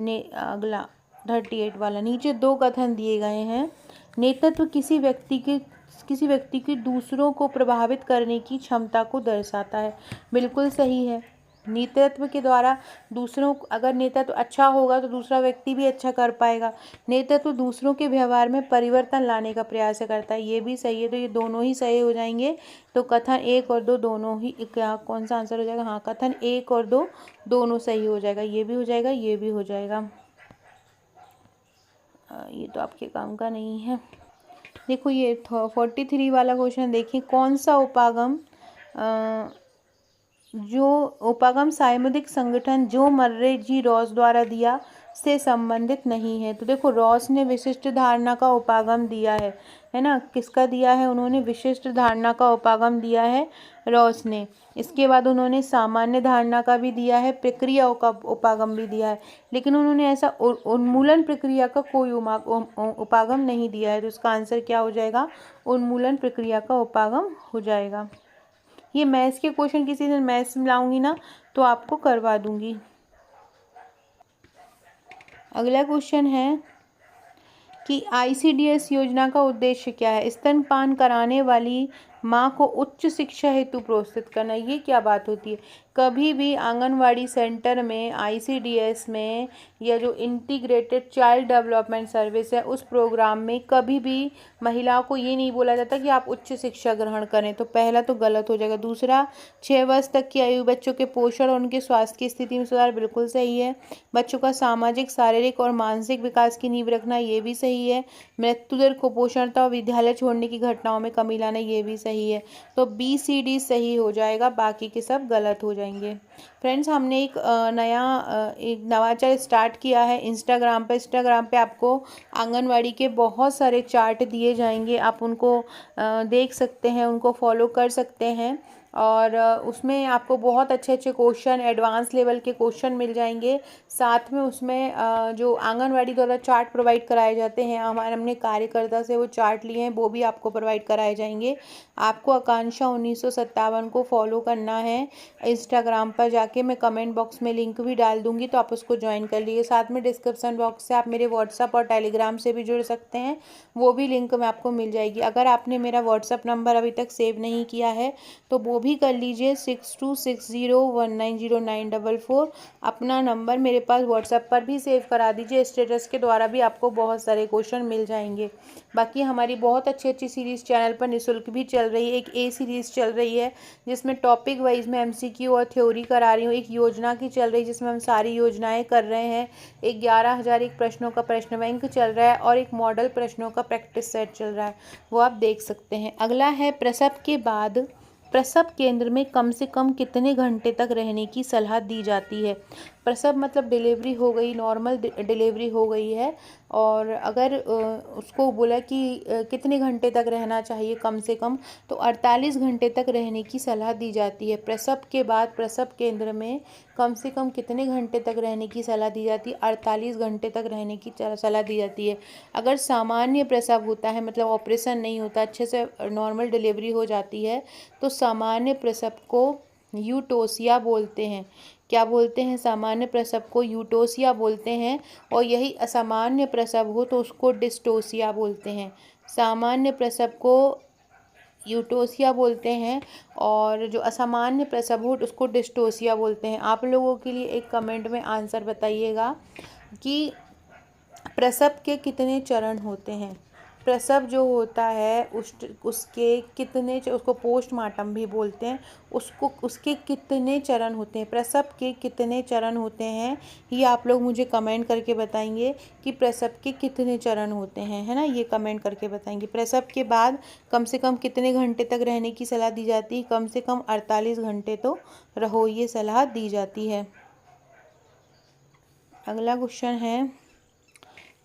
अगला 38 वाला, नीचे 2 कथन दिए गए हैं। नेतृत्व किसी व्यक्ति की दूसरों को प्रभावित करने की क्षमता को दर्शाता है, बिल्कुल सही है। नेतृत्व के द्वारा दूसरों, अगर नेतृत्व अच्छा होगा तो दूसरा व्यक्ति भी अच्छा कर पाएगा। नेतृत्व दूसरों के व्यवहार में परिवर्तन लाने का प्रयास करता है, ये भी सही है। तो ये दोनों ही सही हो जाएंगे। तो कथन 1 और 2 दोनों ही, क्या कौन सा आंसर हो जाएगा, हाँ कथन 1 और 2 दोनों सही हो जाएगा। ये भी हो जाएगा, ये भी हो जाएगा। ये तो आपके काम का नहीं है। देखो ये 43 वाला क्वेश्चन देखिए, कौन सा उपागम जो उपागम सामुदायिक संगठन जो मर्रे जी रॉस द्वारा दिया से संबंधित नहीं है। तो देखो रॉस ने विशिष्ट धारणा का उपागम दिया है ना। किसका दिया है, उन्होंने विशिष्ट धारणा का उपागम दिया है रॉस ने। इसके बाद उन्होंने सामान्य धारणा का भी दिया है, प्रक्रियाओं का उपागम भी दिया है, लेकिन उन्होंने ऐसा उन्मूलन प्रक्रिया का कोई उपागम नहीं दिया है। तो इसका आंसर क्या हो जाएगा, उन्मूलन प्रक्रिया का उपागम हो जाएगा। ये मैथ्स के क्वेश्चन किसी दिन मैथ्स में लाऊंगी ना तो आपको करवा दूंगी। अगला क्वेश्चन है कि आईसीडीएस योजना का उद्देश्य क्या है। स्तनपान कराने वाली माँ को उच्च शिक्षा हेतु प्रोत्साहित करना। ये क्या बात होती है, कभी भी आंगनवाड़ी सेंटर में आईसीडीएस में या जो इंटीग्रेटेड चाइल्ड डेवलपमेंट सर्विस है उस प्रोग्राम में कभी भी महिलाओं को ये नहीं बोला जाता कि आप उच्च शिक्षा ग्रहण करें। तो पहला तो गलत हो जाएगा। दूसरा, 6 वर्ष तक की आयु बच्चों के पोषण और उनके स्वास्थ्य की स्थिति में सुधार, बिल्कुल सही है। बच्चों का सामाजिक, शारीरिक और मानसिक विकास की नींव रखना, ये भी सही है। मृत्यु दर, कुपोषणता और विद्यालय छोड़ने की घटनाओं में कमी लाना, ये भी सही है। तो BCD सही हो जाएगा, बाकी के सब गलत हो जाएंगे। फ्रेंड्स, हमने एक नवाचार स्टार्ट किया है इंस्टाग्राम पे आपको आंगनवाड़ी के बहुत सारे चार्ट दिए जाएंगे, आप उनको देख सकते हैं, उनको फॉलो कर सकते हैं। और उसमें आपको बहुत अच्छे अच्छे क्वेश्चन, एडवांस लेवल के क्वेश्चन मिल जाएंगे। साथ में उसमें जो आंगनवाड़ी द्वारा चार्ट प्रोवाइड कराए जाते हैं, हमने कार्यकर्ता से वो चार्ट लिए हैं, वो भी आपको प्रोवाइड कराए जाएंगे। आपको आकांक्षा 1957 को फॉलो करना है इंस्टाग्राम पर जाके। मैं कमेंट बॉक्स में लिंक भी डाल दूंगी, तो आप उसको ज्वाइन कर लीजिए। साथ में डिस्क्रिप्शन बॉक्स से आप मेरे व्हाट्सअप और टेलीग्राम से भी जुड़ सकते हैं, वो भी लिंक में आपको मिल जाएगी। अगर आपने मेरा व्हाट्सअप नंबर अभी तक सेव नहीं किया है तो वो भी कर लीजिए, 6260190944। अपना नंबर मेरे पास व्हाट्सएप पर भी सेव करा दीजिए, स्टेटस के द्वारा भी आपको बहुत सारे क्वेश्चन मिल जाएंगे। बाकी हमारी बहुत अच्छी अच्छी सीरीज़ चैनल पर निःशुल्क भी चल रही है। एक A सीरीज़ चल रही है जिसमें टॉपिक वाइज में MCQ और थ्योरी करा रही हूँ। एक योजना की चल रही है जिसमें हम सारी योजनाएं कर रहे हैं। एक 11,001 प्रश्नों का प्रश्न बैंक चल रहा है और एक मॉडल प्रश्नों का प्रैक्टिस सेट चल रहा है, वो आप देख सकते हैं। अगला है, प्रसव के बाद प्रसव केंद्र में कम से कम कितने घंटे तक रहने की सलाह दी जाती है। प्रसव मतलब डिलीवरी हो गई, नॉर्मल डिलीवरी हो गई है, और अगर उसको बोला कि कितने घंटे तक रहना चाहिए कम से कम, तो 48 घंटे तक रहने की सलाह दी जाती है। प्रसव के बाद प्रसव केंद्र में कम से कम कितने घंटे तक रहने की सलाह दी जाती है, 48 घंटे तक रहने की सलाह दी जाती है। अगर सामान्य प्रसव होता है, मतलब ऑपरेशन नहीं होता, अच्छे से नॉर्मल डिलीवरी हो जाती है, तो सामान्य प्रसव को यूटोसिया बोलते हैं। क्या बोलते हैं, सामान्य प्रसव को यूटोसिया बोलते हैं। और यही असामान्य प्रसव हो तो उसको डिस्टोसिया बोलते हैं। सामान्य प्रसव को यूटोसिया बोलते हैं, और जो असामान्य प्रसव हो उसको डिस्टोसिया बोलते हैं। आप लोगों के लिए एक कमेंट में आंसर बताइएगा कि प्रसव के कितने चरण होते हैं। प्रसव जो होता है उसके कितने उसको पोस्टमार्टम भी बोलते हैं, उसके कितने चरण होते हैं, प्रसव के कितने चरण होते हैं, ये आप लोग मुझे कमेंट करके बताएंगे कि प्रसव के कितने चरण होते हैं, है ना, ये कमेंट करके बताएंगे। प्रसव के बाद कम से कम कितने घंटे तक रहने की सलाह दी जाती है, कम से कम 48 घंटे तो रहो, ये सलाह दी जाती है। अगला क्वेश्चन है,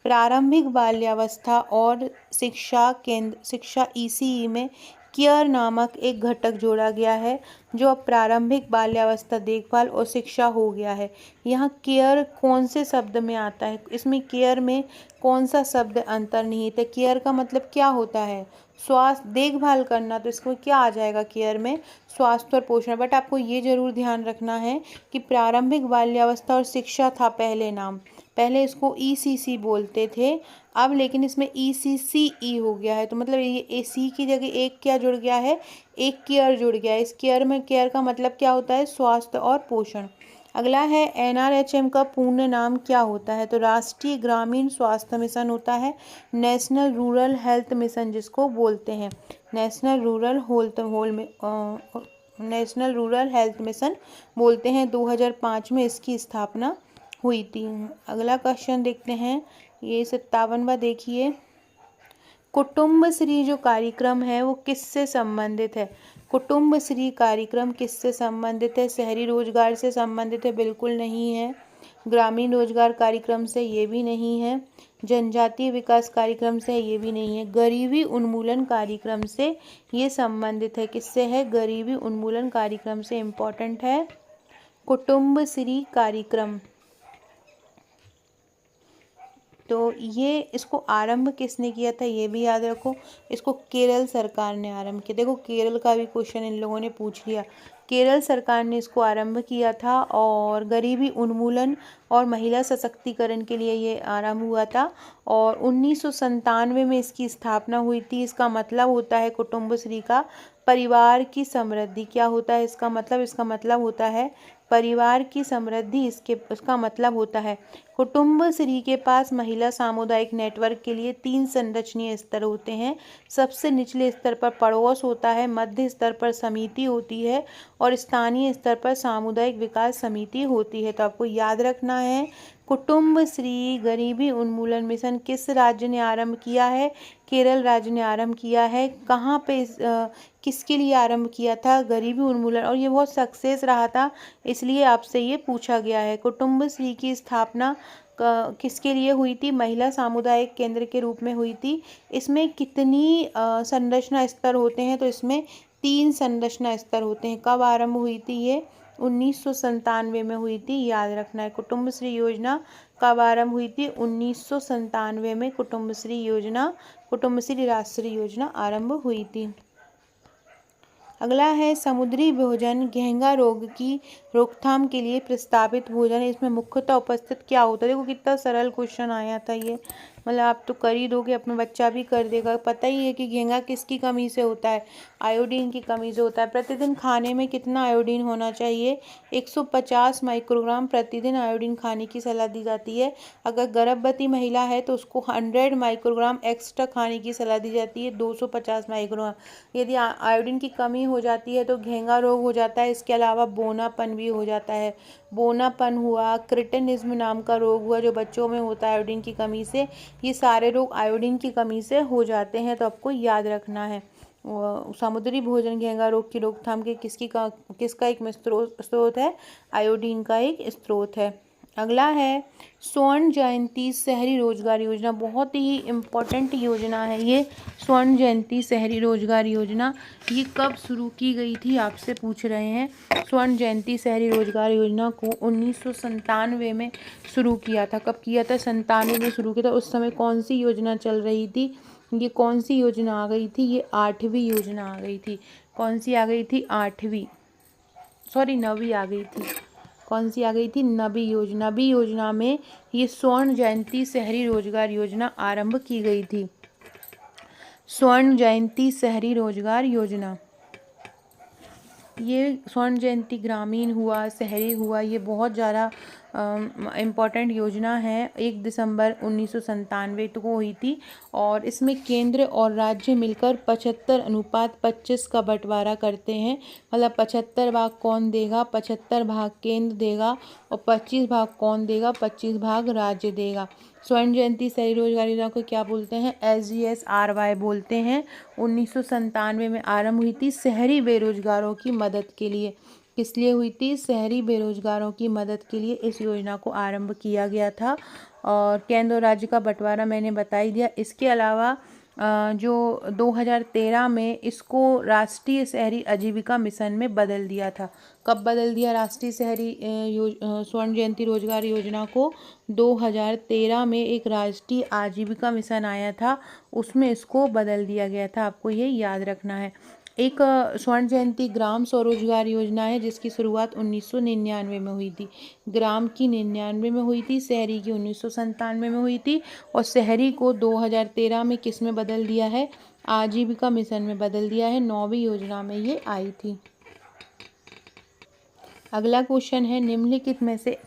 प्रारंभिक बाल्यावस्था और शिक्षा ईसीई में केयर नामक एक घटक जोड़ा गया है, जो अब प्रारंभिक बाल्यावस्था देखभाल और शिक्षा हो गया है। यहाँ केयर कौन से शब्द में आता है, इसमें केयर में कौन सा शब्द अंतर्निहित है। केयर का मतलब क्या होता है, स्वास्थ्य देखभाल करना, तो इसको क्या आ जाएगा केयर में, स्वास्थ्य और पोषण। बट आपको ये जरूर ध्यान रखना है कि प्रारंभिक बाल्यावस्था और शिक्षा था पहले नाम, पहले इसको ईसीसी बोलते थे, अब लेकिन इसमें ईसीसीई हो गया है, तो मतलब ये सी की जगह एक क्या जुड़ गया है, एक केयर जुड़ गया है। इस केयर में केयर का मतलब क्या होता है, स्वास्थ्य और पोषण। अगला है, एनआरएचएम का पूर्ण नाम क्या होता है, तो राष्ट्रीय ग्रामीण स्वास्थ्य मिशन होता है, नेशनल रूरल हेल्थ मिशन जिसको बोलते हैं, नेशनल रूरल हेल्थ मिशन बोलते हैं। 2005 में इसकी स्थापना हुई थी। अगला क्वेश्चन देखते हैं, ये 57वां देखिए, कुटुंबश्री जो कार्यक्रम है वो किससे संबंधित है। कुटुंबश्री कार्यक्रम किससे संबंधित है, शहरी रोजगार से संबंधित है, बिल्कुल नहीं है। ग्रामीण रोजगार कार्यक्रम से, ये भी नहीं है। जनजातीय विकास कार्यक्रम से, ये भी नहीं है। गरीबी उन्मूलन कार्यक्रम से ये संबंधित है, किससे है, गरीबी उन्मूलन कार्यक्रम से, इम्पोर्टेंट है कुटुंबश्री कार्यक्रम। तो ये इसको आरंभ किसने किया था, ये भी याद रखो, इसको केरल सरकार ने आरंभ किया। देखो केरल का भी क्वेश्चन इन लोगों ने पूछ लिया, केरल सरकार ने इसको आरंभ किया था, और गरीबी उन्मूलन और महिला सशक्तिकरण के लिए ये आरंभ हुआ था, और 1997 में इसकी स्थापना हुई थी। इसका मतलब होता है कुटुंबश्री का परिवार की समृद्धि। क्या होता है इसका मतलब, इसका मतलब होता है परिवार की समृद्धि। इसका मतलब होता है कुटुंबश्री के पास महिला सामुदायिक नेटवर्क के लिए 3 संरचनीय स्तर होते हैं। सबसे निचले स्तर पर पड़ोस होता है, मध्य स्तर पर समिति होती है, और स्थानीय स्तर पर सामुदायिक विकास समिति होती है। तो आपको याद रखना है, कुटुंबश्री गरीबी उन्मूलन मिशन किस राज्य ने आरंभ किया है, केरल राज्य ने आरंभ किया है। कहाँ पे किसके लिए आरंभ किया था, गरीबी उन्मूलन, और ये बहुत सक्सेस रहा था, इसलिए आपसे ये पूछा गया है। कुटुंबश्री की स्थापना किसके लिए हुई थी, महिला सामुदायिक केंद्र के रूप में हुई थी। इसमें कितनी संरचना स्तर होते हैं, तो इसमें 3 संरचना स्तर होते हैं। कब आरंभ हुई थी ये, 1997 में हुई थी, याद रखना है। कुटुंबश्री योजना कब आरंभ हुई थी, 1997 में कुटुंबश्री राष्ट्रीय योजना आरंभ हुई थी। अगला है, समुद्री भोजन घेंघा रोग की रोकथाम के लिए प्रस्तावित भोजन, इसमें मुख्यतः उपस्थित क्या होता है। देखो कितना सरल क्वेश्चन आया था ये, मतलब आप तो कर ही दोगे, अपना बच्चा भी कर देगा। पता ही है कि घेंघा किसकी कमी से होता है, आयोडीन की कमी से होता है। प्रतिदिन खाने में कितना आयोडीन होना चाहिए, 150 माइक्रोग्राम प्रतिदिन आयोडीन खाने की सलाह दी जाती है। अगर गर्भवती महिला है तो उसको 100 माइक्रोग्राम एक्स्ट्रा खाने की सलाह दी जाती है, 250 माइक्रोग्राम। यदि आयोडीन की कमी हो जाती है तो घेंघा रोग हो जाता है। इसके अलावा बोनापन भी हो जाता है, बोनापन हुआ, क्रिटिनिज्म नाम का रोग हुआ जो बच्चों में होता है आयोडीन की कमी से। ये सारे रोग आयोडीन की कमी से हो जाते हैं, तो आपको याद रखना है। समुद्री भोजन घेंघा रोग की रोकथाम के किसका एक स्रोत है, आयोडीन का एक स्रोत है। अगला है, स्वर्ण जयंती शहरी रोजगार योजना, बहुत ही इम्पोर्टेंट योजना है ये। स्वर्ण जयंती शहरी रोजगार योजना ये कब शुरू की गई थी, आपसे पूछ रहे हैं। स्वर्ण जयंती शहरी रोजगार योजना को 1997 में शुरू किया था। कब किया था, 97 में शुरू किया था। उस समय कौन सी योजना चल रही थी, ये कौन सी योजना आ गई थी, ये 8वीं योजना आ गई थी। कौन सी आ गई थी, 9वीं आ गई थी। कौन सी आ गई थी, नवी योजना में ये स्वर्ण जयंती शहरी रोजगार योजना आरंभ की गई थी। स्वर्ण जयंती शहरी रोजगार योजना। ये स्वर्ण जयंती ग्रामीण हुआ, शहरी हुआ, ये बहुत ज़्यादा इम्पॉर्टेंट योजना है। 1 दिसंबर 1997 को हुई थी और इसमें केंद्र और राज्य मिलकर 75:25 का बंटवारा करते हैं। मतलब 75 भाग कौन देगा, 75 भाग केंद्र देगा और 25 भाग कौन देगा, 25 भाग राज्य देगा। स्वर्ण जयंती शहरी रोजगार योजना को क्या बोलते हैं? SGSRY बोलते हैं। 1997 में आरंभ हुई थी शहरी बेरोजगारों की मदद के लिए। किस लिए हुई थी? शहरी बेरोजगारों की मदद के लिए इस योजना को आरंभ किया गया था। और केंद्र और राज्य का बंटवारा मैंने बता ही दिया। इसके अलावा जो 2013 में इसको राष्ट्रीय शहरी आजीविका मिशन में बदल दिया था। कब बदल दिया राष्ट्रीय शहरी स्वर्ण जयंती रोजगार योजना को? 2013 में एक राष्ट्रीय आजीविका मिशन आया था, उसमें इसको बदल दिया गया था। आपको ये याद रखना है। एक स्वर्ण जयंती ग्राम स्वरोजगार योजना है जिसकी शुरुआत 1999 में हुई थी। ग्राम की 99 में हुई थी, शहरी की 1997 में हुई थी और शहरी को 2013 में किस में बदल दिया है? आजीविका मिशन में बदल दिया है। 9वीं योजना में ये आई थी। अगला क्वेश्चन है, निम्नलिखित में से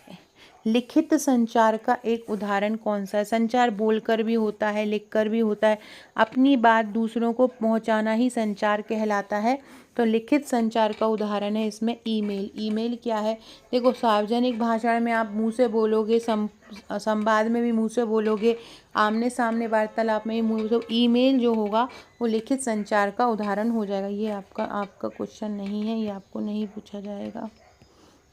लिखित संचार का एक उदाहरण कौन सा है? संचार बोलकर भी होता है, लिखकर भी होता है। अपनी बात दूसरों को पहुंचाना ही संचार कहलाता है। तो लिखित संचार का उदाहरण है इसमें ईमेल। ईमेल क्या है? देखो, सार्वजनिक भाषण में आप मुंह से बोलोगे, संवाद में भी मुंह से बोलोगे, आमने सामने वार्तालाप में भी मुंह से। ईमेल जो होगा वो लिखित संचार का उदाहरण हो जाएगा। ये आपका क्वेश्चन नहीं है, ये आपको नहीं पूछा जाएगा।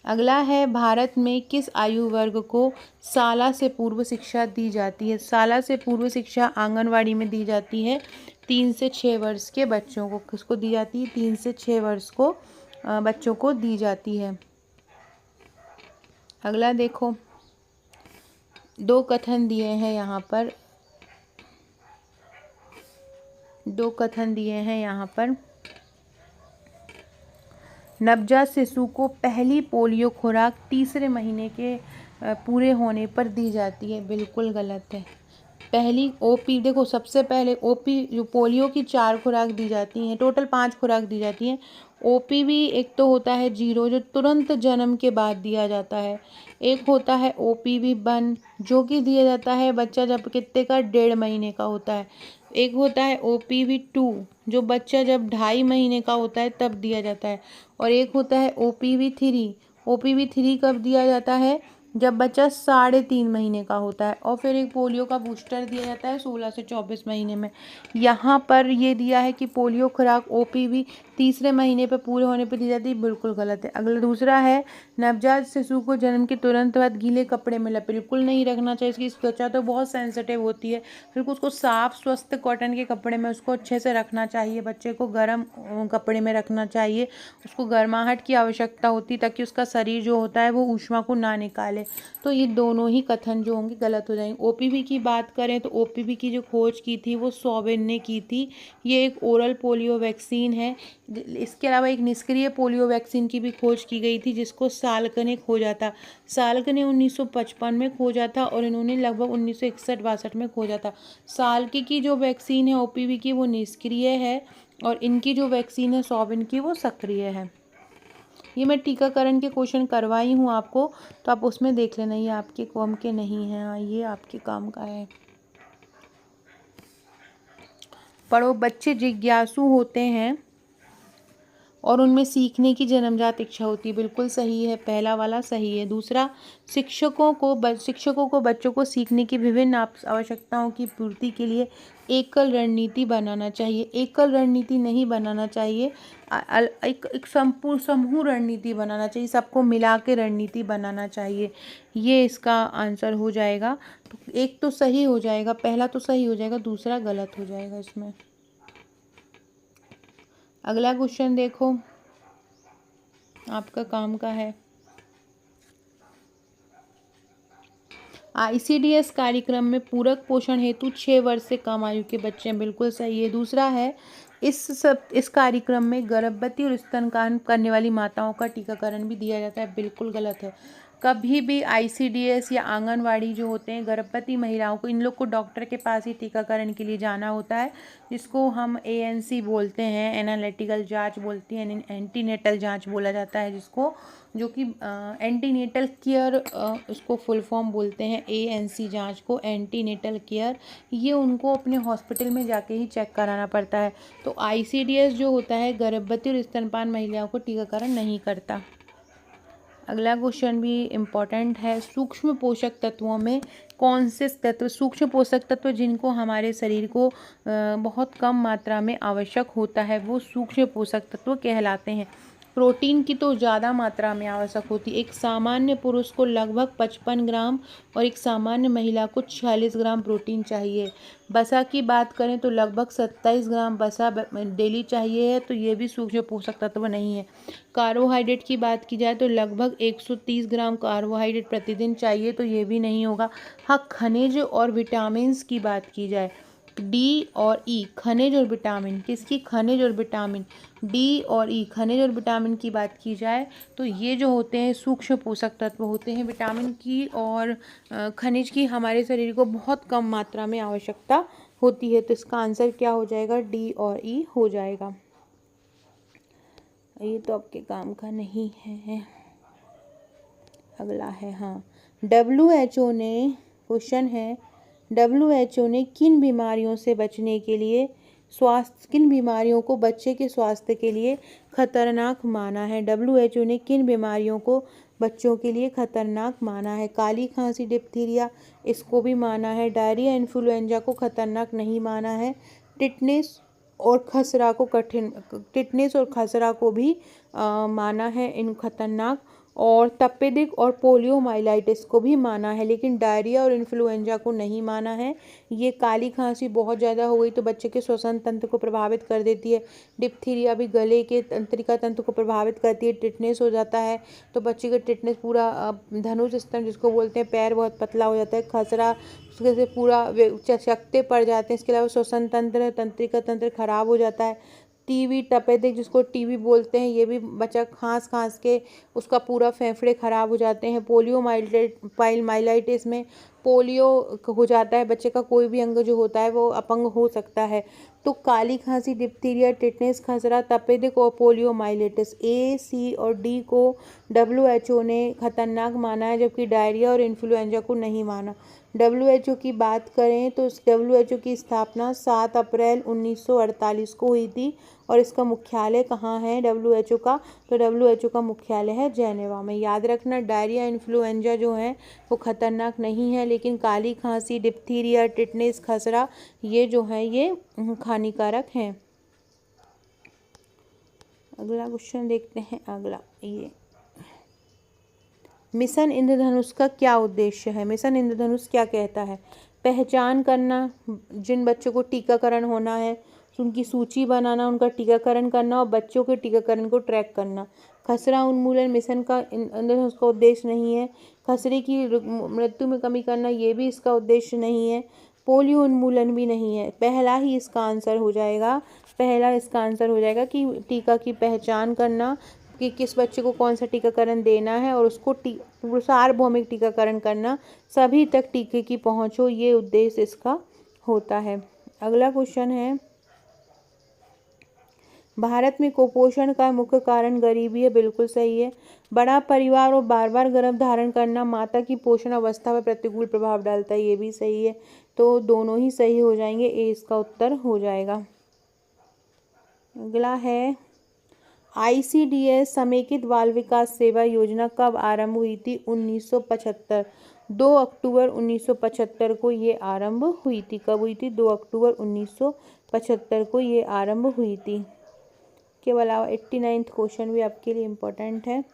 अगला है, भारत में किस आयु वर्ग को शाला से पूर्व शिक्षा दी जाती है? शाला से पूर्व शिक्षा आंगनवाड़ी में दी जाती है। 3 से 6 वर्ष के बच्चों को किसको दी जाती है? 3 से 6 वर्ष को बच्चों को दी जाती है। अगला देखो, 2 कथन दिए हैं यहाँ पर, 2 कथन दिए हैं यहाँ पर। नवजात शिशु को पहली पोलियो खुराक तीसरे महीने के पूरे होने पर दी जाती है। बिल्कुल गलत है। पहली ओपी, देखो सबसे पहले ओपी जो पोलियो की 4 खुराक दी जाती हैं, टोटल 5 खुराक दी जाती हैं। ओपीवी एक तो होता है 0 जो तुरंत जन्म के बाद दिया जाता है। एक होता है OPV 1 जो कि दिया जाता है बच्चा जब कितने का 1.5 महीने का होता है। एक होता है OPV 2 जो बच्चा जब 2.5 महीने का होता है तब दिया जाता है। और एक होता है OPV 3। OPV 3 कब दिया जाता है? जब बच्चा 3.5 महीने का होता है। और फिर एक पोलियो का बूस्टर दिया जाता है 16 से 24 महीने में। यहाँ पर ये दिया है कि पोलियो खुराक OPV तीसरे महीने पर पूरे होने पर दी जाती है। बिल्कुल गलत है। अगला दूसरा है, नवजात शिशु को जन्म के तुरंत बाद गीले कपड़े में बिल्कुल नहीं रखना चाहिए। इसकी त्वचा तो बहुत सेंसिटिव होती है, फिर उसको साफ स्वस्थ कॉटन के कपड़े में उसको अच्छे से रखना चाहिए। बच्चे को गर्म कपड़े में रखना चाहिए, उसको गर्माहट की आवश्यकता होती है ताकि उसका शरीर जो होता है वो ऊष्मा को ना निकाले। तो ये दोनों ही कथन जो होंगे गलत हो जाएंगे। OPV की बात करें तो OPV की जो खोज की थी वो सॉबिन ने की थी। ये एक ओरल पोलियो वैक्सीन है। इसके अलावा एक निष्क्रिय पोलियो वैक्सीन की भी खोज की गई थी जिसको साल्क ने खोजा था। साल्क ने 1955 में खोजा था और इन्होंने लगभग 1961-62 में खोजा था। साल्क की जो वैक्सीन है OPV की वो निष्क्रिय है और इनकी जो वैक्सीन है सॉबिन की वो सक्रिय है। ये मैं टीकाकरण के क्वेश्चन करवाई हूँ आपको, तो आप उसमें देख लेना, ये आपके काम के नहीं हैं। हाँ, ये आपके काम का है। पढ़ो, बच्चे जिज्ञासु होते हैं और उनमें सीखने की जन्मजात इच्छा होती है। बिल्कुल सही है, पहला वाला सही है। दूसरा, शिक्षकों को बच्चों को सीखने की विभिन्न आवश्यकताओं की पूर्ति के लिए एकल रणनीति बनाना चाहिए। एकल रणनीति नहीं बनाना चाहिए, एक संपूर्ण समूह रणनीति बनाना चाहिए, सबको मिला के रणनीति बनाना चाहिए। ये इसका आंसर हो जाएगा। तो एक तो सही हो जाएगा, पहला तो सही हो जाएगा, दूसरा गलत हो जाएगा इसमें। अगला क्वेश्चन देखो, आपका काम का है। ICDS कार्यक्रम में पूरक पोषण हेतु 6 वर्ष से कम आयु के बच्चे हैं। बिल्कुल सही है। दूसरा है, इस कार्यक्रम में गर्भवती और स्तनपान करने वाली माताओं का टीकाकरण भी दिया जाता है। बिल्कुल गलत है। कभी भी आईसीडीएस या आंगनवाड़ी जो होते हैं, गर्भवती महिलाओं को, इन लोग को डॉक्टर के पास ही टीकाकरण के लिए जाना होता है, जिसको हम एएनसी बोलते हैं, एनालिटिकल जांच बोलती हैं, एंटीनेटल जांच बोला जाता है जिसको, जो कि एंटीनेटल केयर, उसको फुल फॉर्म बोलते हैं एएनसी जांच को, एंटीनेटल केयर। ये उनको अपने हॉस्पिटल में जाके ही चेक कराना पड़ता है। तो आईसीडीएस जो होता है गर्भवती और स्तनपान महिलाओं को टीकाकरण नहीं करता। अगला क्वेश्चन भी इम्पॉर्टेंट है। सूक्ष्म पोषक तत्वों में कौन से तत्व, सूक्ष्म पोषक तत्व जिनको हमारे शरीर को बहुत कम मात्रा में आवश्यक होता है, वो सूक्ष्म पोषक तत्व कहलाते हैं। प्रोटीन की तो ज़्यादा मात्रा में आवश्यक होती है। एक सामान्य पुरुष को लगभग 55 ग्राम और एक सामान्य महिला को 46 ग्राम प्रोटीन चाहिए। वसा की बात करें तो लगभग 27 ग्राम वसा डेली चाहिए है, तो ये भी सूक्ष्म पोषक तत्व नहीं है। कार्बोहाइड्रेट की बात की जाए तो लगभग 130 ग्राम कार्बोहाइड्रेट प्रतिदिन चाहिए, तो ये भी नहीं होगा। हाँ, खनिज और विटामिन्स की बात की जाए, डी और ई, खनिज और विटामिन, किसकी, खनिज और विटामिन, डी और ई, खनिज और विटामिन की बात की जाए तो ये जो होते हैं सूक्ष्म पोषक तत्व होते हैं। विटामिन की और खनिज की हमारे शरीर को बहुत कम मात्रा में आवश्यकता होती है, तो इसका आंसर क्या हो जाएगा, डी और ई हो जाएगा। ये तो आपके काम का नहीं है। अगला है, हाँ, WHO ने, क्वेश्चन है, WHO ने किन बीमारियों से बचने के लिए किन बीमारियों को बच्चे के स्वास्थ्य के लिए खतरनाक माना है। WHO ने किन बीमारियों को बच्चों के लिए खतरनाक माना है। काली खांसी, डिप्थीरिया, इसको भी माना है। डायरिया, इन्फ्लुएंजा को खतरनाक नहीं माना है। टिटनेस और खसरा को भी माना है इन खतरनाक, और तपेदिक और पोलियोमाइलाइटिस को भी माना है, लेकिन डायरिया और इन्फ्लुएंजा को नहीं माना है। ये काली खांसी बहुत ज़्यादा हो गई तो बच्चे के श्वसन तंत्र को प्रभावित कर देती है। डिप्थीरिया भी गले के तंत्रिका तंत्र को प्रभावित करती है। टिटनेस हो जाता है तो बच्चे का टिटनेस पूरा धनुष स्तंभ जिसको बोलते हैं, पैर बहुत पतला हो जाता है। खसरा, उसके से पूरा चकत्ते पड़ जाते हैं। इसके अलावा श्वसन तंत्र, तंत्रिका तंत्र खराब हो जाता है। टीबी, तपेदिक जिसको टीबी बोलते हैं, ये भी बच्चा खांस के उसका पूरा फेफड़े खराब हो जाते हैं। पोलियोमाइलाइटिस में पोलियो हो जाता है, बच्चे का कोई भी अंग जो होता है वो अपंग हो सकता है। तो काली खांसी, डिप्थीरिया, टिटनेस, खसरा, तपेदिक और पोलियोमाइलाइटिस, ए, सी और डी को WHO ने खतरनाक माना है, जबकि डायरिया और इन्फ्लुएंजा को नहीं माना। WHO की बात करें तो WHO की स्थापना 7 अप्रैल 1948 को हुई थी, और इसका मुख्यालय कहाँ है WHO का, तो WHO का मुख्यालय है जेनेवा में। याद रखना, डायरिया, इन्फ्लुएंजा जो है वो खतरनाक नहीं है, लेकिन काली खांसी, डिप्थीरिया, टिटनेस, खसरा, ये जो है ये हानिकारक हैं। अगला क्वेश्चन देखते हैं। अगला, ये मिशन इंद्रधनुष का क्या उद्देश्य है। मिशन इंद्रधनुष क्या कहता है, पहचान करना, जिन बच्चों को टीकाकरण होना है उनकी सूची बनाना, उनका टीकाकरण करना और बच्चों के टीकाकरण को ट्रैक करना। खसरा उन्मूलन मिशन का इंद्रधनुष का उद्देश्य नहीं है। खसरे की मृत्यु में कमी करना, ये भी इसका उद्देश्य नहीं है। पोलियो उन्मूलन भी नहीं है। पहला ही इसका आंसर हो जाएगा, पहला इसका आंसर हो जाएगा कि टीका की पहचान करना, कि किस बच्चे को कौन सा टीकाकरण देना है और उसको सार्वभौमिक टीकाकरण करना, सभी तक टीके की पहुंच हो, ये उद्देश्य इसका होता है। अगला क्वेश्चन है, भारत में कुपोषण का मुख्य कारण गरीबी है। बिल्कुल सही है। बड़ा परिवार और बार बार गर्भ धारण करना माता की पोषण अवस्था पर प्रतिकूल प्रभाव डालता है, ये भी सही है। तो दोनों ही सही हो जाएंगे, ए इसका उत्तर हो जाएगा। अगला है, ICDS समेकित बाल विकास सेवा योजना कब आरंभ हुई थी। 1975, 2 अक्टूबर 1975 को ये आरंभ हुई थी। कब हुई थी, 2 अक्टूबर 1975 को ये आरंभ हुई थी। के अलावा 89वां क्वेश्चन भी आपके लिए इम्पोर्टेंट है।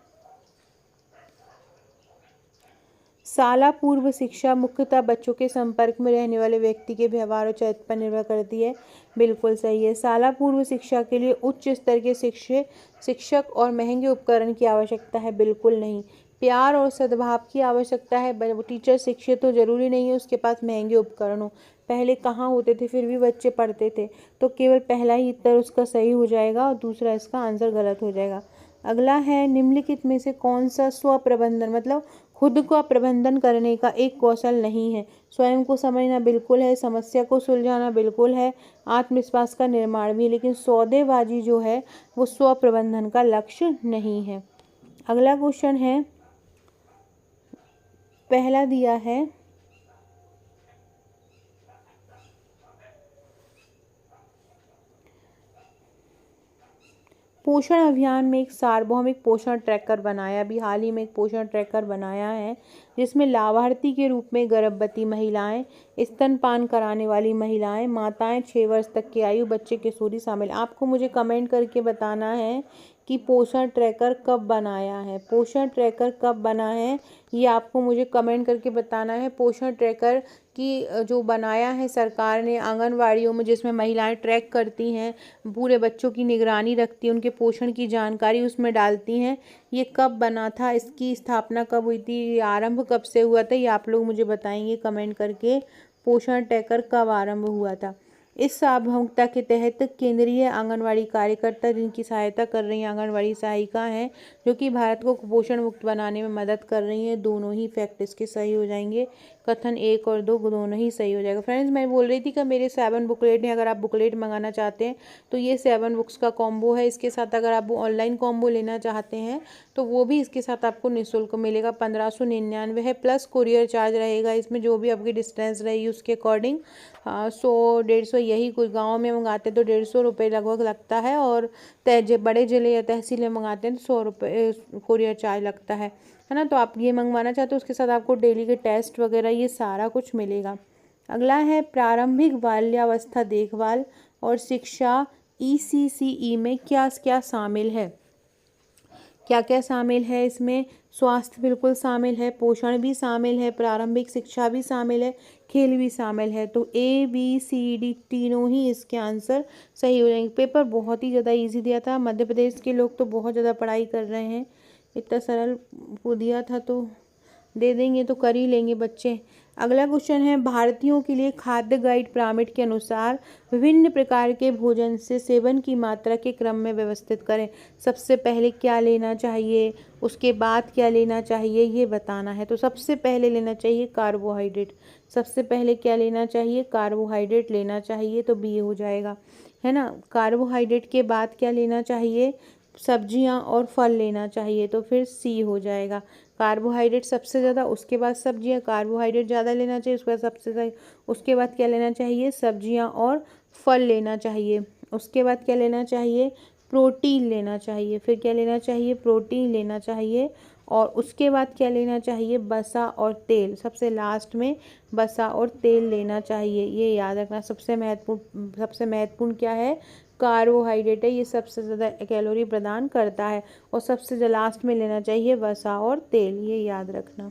शाला पूर्व शिक्षा मुख्यतः बच्चों के संपर्क में रहने वाले व्यक्ति के व्यवहार और चरित्र पर निर्भर करती है। बिल्कुल सही है। शाला पूर्व शिक्षा के लिए उच्च स्तर के शिक्षक और महंगे उपकरण की आवश्यकता है। बिल्कुल नहीं। प्यार और सद्भाव की आवश्यकता है। टीचर शिक्षित हो जरूरी नहीं है उसके पास महंगे उपकरण हो। पहले कहाँ होते थे, फिर भी बच्चे पढ़ते थे, तो केवल पहला ही उत्तर उसका सही हो जाएगा और दूसरा इसका आंसर गलत हो जाएगा। अगला है, निम्नलिखित में से कौन सा स्वप्रबंधन मतलब खुद का प्रबंधन करने का एक कौशल नहीं है। स्वयं को समझना बिल्कुल है, समस्या को सुलझाना बिल्कुल है, आत्मविश्वास का निर्माण भी, लेकिन सौदेबाजी जो है वो स्व प्रबंधन का लक्ष्य नहीं है। अगला क्वेश्चन है, पहला दिया है पोषण अभियान में एक सार्वभौमिक पोषण ट्रैकर बनाया, अभी हाल ही में एक पोषण ट्रैकर बनाया है जिसमें लाभार्थी के रूप में गर्भवती महिलाएं, स्तनपान कराने वाली महिलाएं, माताएं, 6 वर्ष तक की आयु, बच्चे, किशोरी शामिल। आपको मुझे कमेंट करके बताना है कि पोषण ट्रैकर कब बनाया है, पोषण ट्रैकर कब बना है, ये आपको मुझे कमेंट करके बताना है। पोषण ट्रैकर की जो बनाया है सरकार ने आंगनवाड़ियों में, जिसमें महिलाएं ट्रैक करती हैं, पूरे बच्चों की निगरानी रखती हैं, उनके पोषण की जानकारी उसमें डालती हैं, ये कब बना था, इसकी स्थापना कब हुई थी, ये आरंभ कब से हुआ था, ये आप लोग मुझे बताएंगे कमेंट करके। पोषण ट्रैकर कब आरंभ हुआ था। इस सार्वभौमिकता के तहत केंद्रीय आंगनवाड़ी कार्यकर्ता, जिनकी सहायता कर रही हैं आंगनवाड़ी सहायिका हैं, जो कि भारत को कुपोषण मुक्त बनाने में मदद कर रही हैं, दोनों ही फैक्ट इसके सही हो जाएंगे। कथन 1 और 2 दोनों ही सही हो जाएगा। फ्रेंड्स, मैं बोल रही थी कि मेरे 7 बुकलेट हैं, अगर आप बुकलेट मंगाना चाहते हैं तो ये 7 बुक्स का कॉम्बो है। इसके साथ अगर आप ऑनलाइन कॉम्बो लेना चाहते हैं तो वो भी इसके साथ आपको निःशुल्क मिलेगा। 1599 है, प्लस कुरियर चार्ज रहेगा इसमें, जो भी आपकी डिस्टेंस रहेगी उसके अकॉर्डिंग। 100-150 यही, कोई गाँव में मंगाते तो 150 रुपये लगभग लगता है, और बड़े ज़िले या तहसील में मंगाते हैं तो 100 रुपये कुरियर चार्ज लगता है ना। तो आप ये मंगवाना चाहते हो, उसके साथ आपको डेली के टेस्ट वगैरह ये सारा कुछ मिलेगा। अगला है प्रारंभिक बाल्यावस्था देखभाल और शिक्षा, ECCE में क्या क्या शामिल है। क्या क्या शामिल है इसमें, स्वास्थ्य बिल्कुल शामिल है, पोषण भी शामिल है, प्रारंभिक शिक्षा भी शामिल है, खेल भी शामिल है। तो ABCD तीनों ही इसके आंसर सही हो जाएंगे। पेपर बहुत ही ज़्यादा इजी दिया था, मध्य प्रदेश के लोग तो बहुत ज़्यादा पढ़ाई कर रहे हैं, इतना सरल दिया था तो दे देंगे तो कर ही लेंगे बच्चे। अगला क्वेश्चन है, भारतीयों के लिए खाद्य गाइड पिरामिड के अनुसार विभिन्न प्रकार के भोजन से सेवन की मात्रा के क्रम में व्यवस्थित करें। सबसे पहले क्या लेना चाहिए, उसके बाद क्या लेना चाहिए, ये बताना है। तो सबसे पहले लेना चाहिए कार्बोहाइड्रेट, सबसे पहले क्या लेना चाहिए, कार्बोहाइड्रेट लेना चाहिए, तो बी हो जाएगा, है ना। कार्बोहाइड्रेट के बाद क्या लेना चाहिए, सब्जियां और फल लेना चाहिए, तो फिर सी हो जाएगा। कार्बोहाइड्रेट सबसे ज़्यादा, उसके बाद सब्जियां, कार्बोहाइड्रेट ज़्यादा लेना चाहिए, उसके बाद उसके बाद क्या लेना चाहिए, सब्जियां और फल लेना चाहिए। उसके बाद क्या लेना चाहिए, प्रोटीन लेना चाहिए। फिर क्या लेना चाहिए, प्रोटीन लेना चाहिए। और उसके बाद क्या लेना चाहिए, वसा और तेल। सबसे लास्ट में वसा और तेल लेना चाहिए, ये याद रखना। सबसे महत्वपूर्ण क्या है, कार्बोहाइड्रेट है, ये सबसे ज़्यादा कैलोरी प्रदान करता है। और सबसे लास्ट में लेना चाहिए वसा और तेल, ये याद रखना।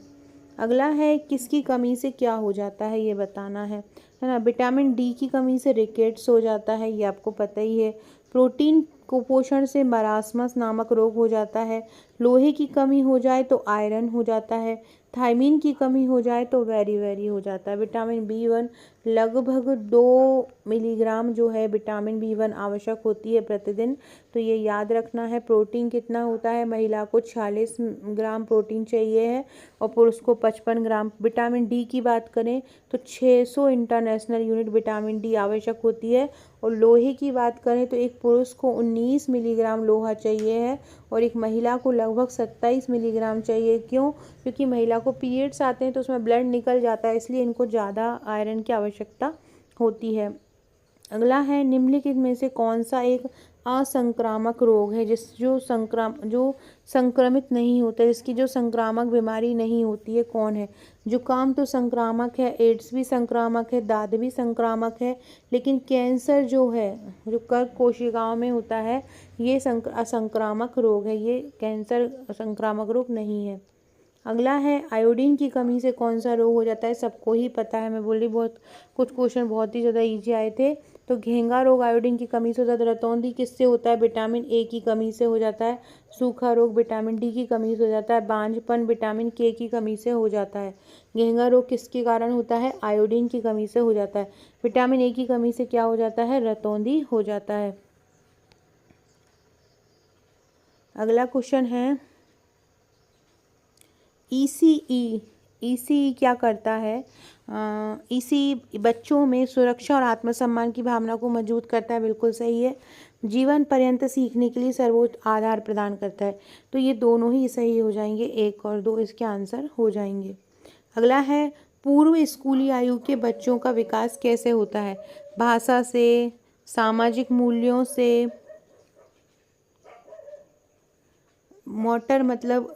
अगला है, किसकी कमी से क्या हो जाता है, ये बताना है ना। विटामिन डी की कमी से रिकेट्स हो जाता है, ये आपको पता ही है। प्रोटीन कुपोषण से मरासमस नामक रोग हो जाता है। लोहे की कमी हो जाए तो आयरन हो जाता है। थायमीन की कमी हो जाए तो वेरी हो जाता है। विटामिन B1 लगभग 2 मिलीग्राम जो है विटामिन B1 आवश्यक होती है प्रतिदिन, तो ये याद रखना है। प्रोटीन कितना होता है, महिला को 46 ग्राम प्रोटीन चाहिए है और पुरुष को 55 ग्राम। विटामिन डी की बात करें तो 600 इंटरनेशनल यूनिट विटामिन डी आवश्यक होती है। और लोहे की बात करें तो एक पुरुष को 19 मिलीग्राम लोहा चाहिए है और एक महिला को लगभग 27 मिलीग्राम चाहिए। क्यों, क्योंकि महिला को पीरियड्स आते हैं तो उसमें ब्लड निकल जाता है, इसलिए इनको ज़्यादा आयरन की आवश्यकता होती है। अगला है, निम्नलिखित में से कौन सा एक असंक्रामक रोग है जो संक्रमित नहीं होता, जिसकी जो संक्रामक बीमारी नहीं होती है, कौन है। जुकाम तो संक्रामक है, एड्स भी संक्रामक है, दाद भी संक्रामक है, लेकिन कैंसर जो है, जो कर्क कोशिकाओं में होता है, ये असंक्रामक रोग है, ये कैंसर संक्रामक रोग नहीं है। अगला है, आयोडीन की कमी से कौन सा रोग हो जाता है, सबको ही पता है, मैं बोली बहुत कुछ क्वेश्चन बहुत ही ज़्यादा ईजी आए थे। तो घेंगा रोग आयोडीन की कमी से हो जाता है। रतौंधी किससे होता है, विटामिन ए की कमी से हो जाता है। सूखा रोग विटामिन डी की कमी से हो जाता है। बांझपन विटामिन के की कमी से हो जाता है। घेंगा रोग किसके कारण होता है, आयोडीन की कमी से हो जाता है। विटामिन ए की कमी से क्या हो जाता है, रतौंधी हो जाता है। अगला क्वेश्चन है, ईसीई क्या करता है? ईसीई बच्चों में सुरक्षा और आत्मसम्मान की भावना को मजबूत करता है, बिल्कुल सही है। जीवन पर्यंत सीखने के लिए सर्वोच्च आधार प्रदान करता है। तो ये दोनों ही सही हो जाएंगे, 1 और 2 इसके आंसर हो जाएंगे। अगला है, पूर्व स्कूली आयु के बच्चों का विकास कैसे होता है? भाषा से, सामाजिक मूल्यों से, मोटर मतलब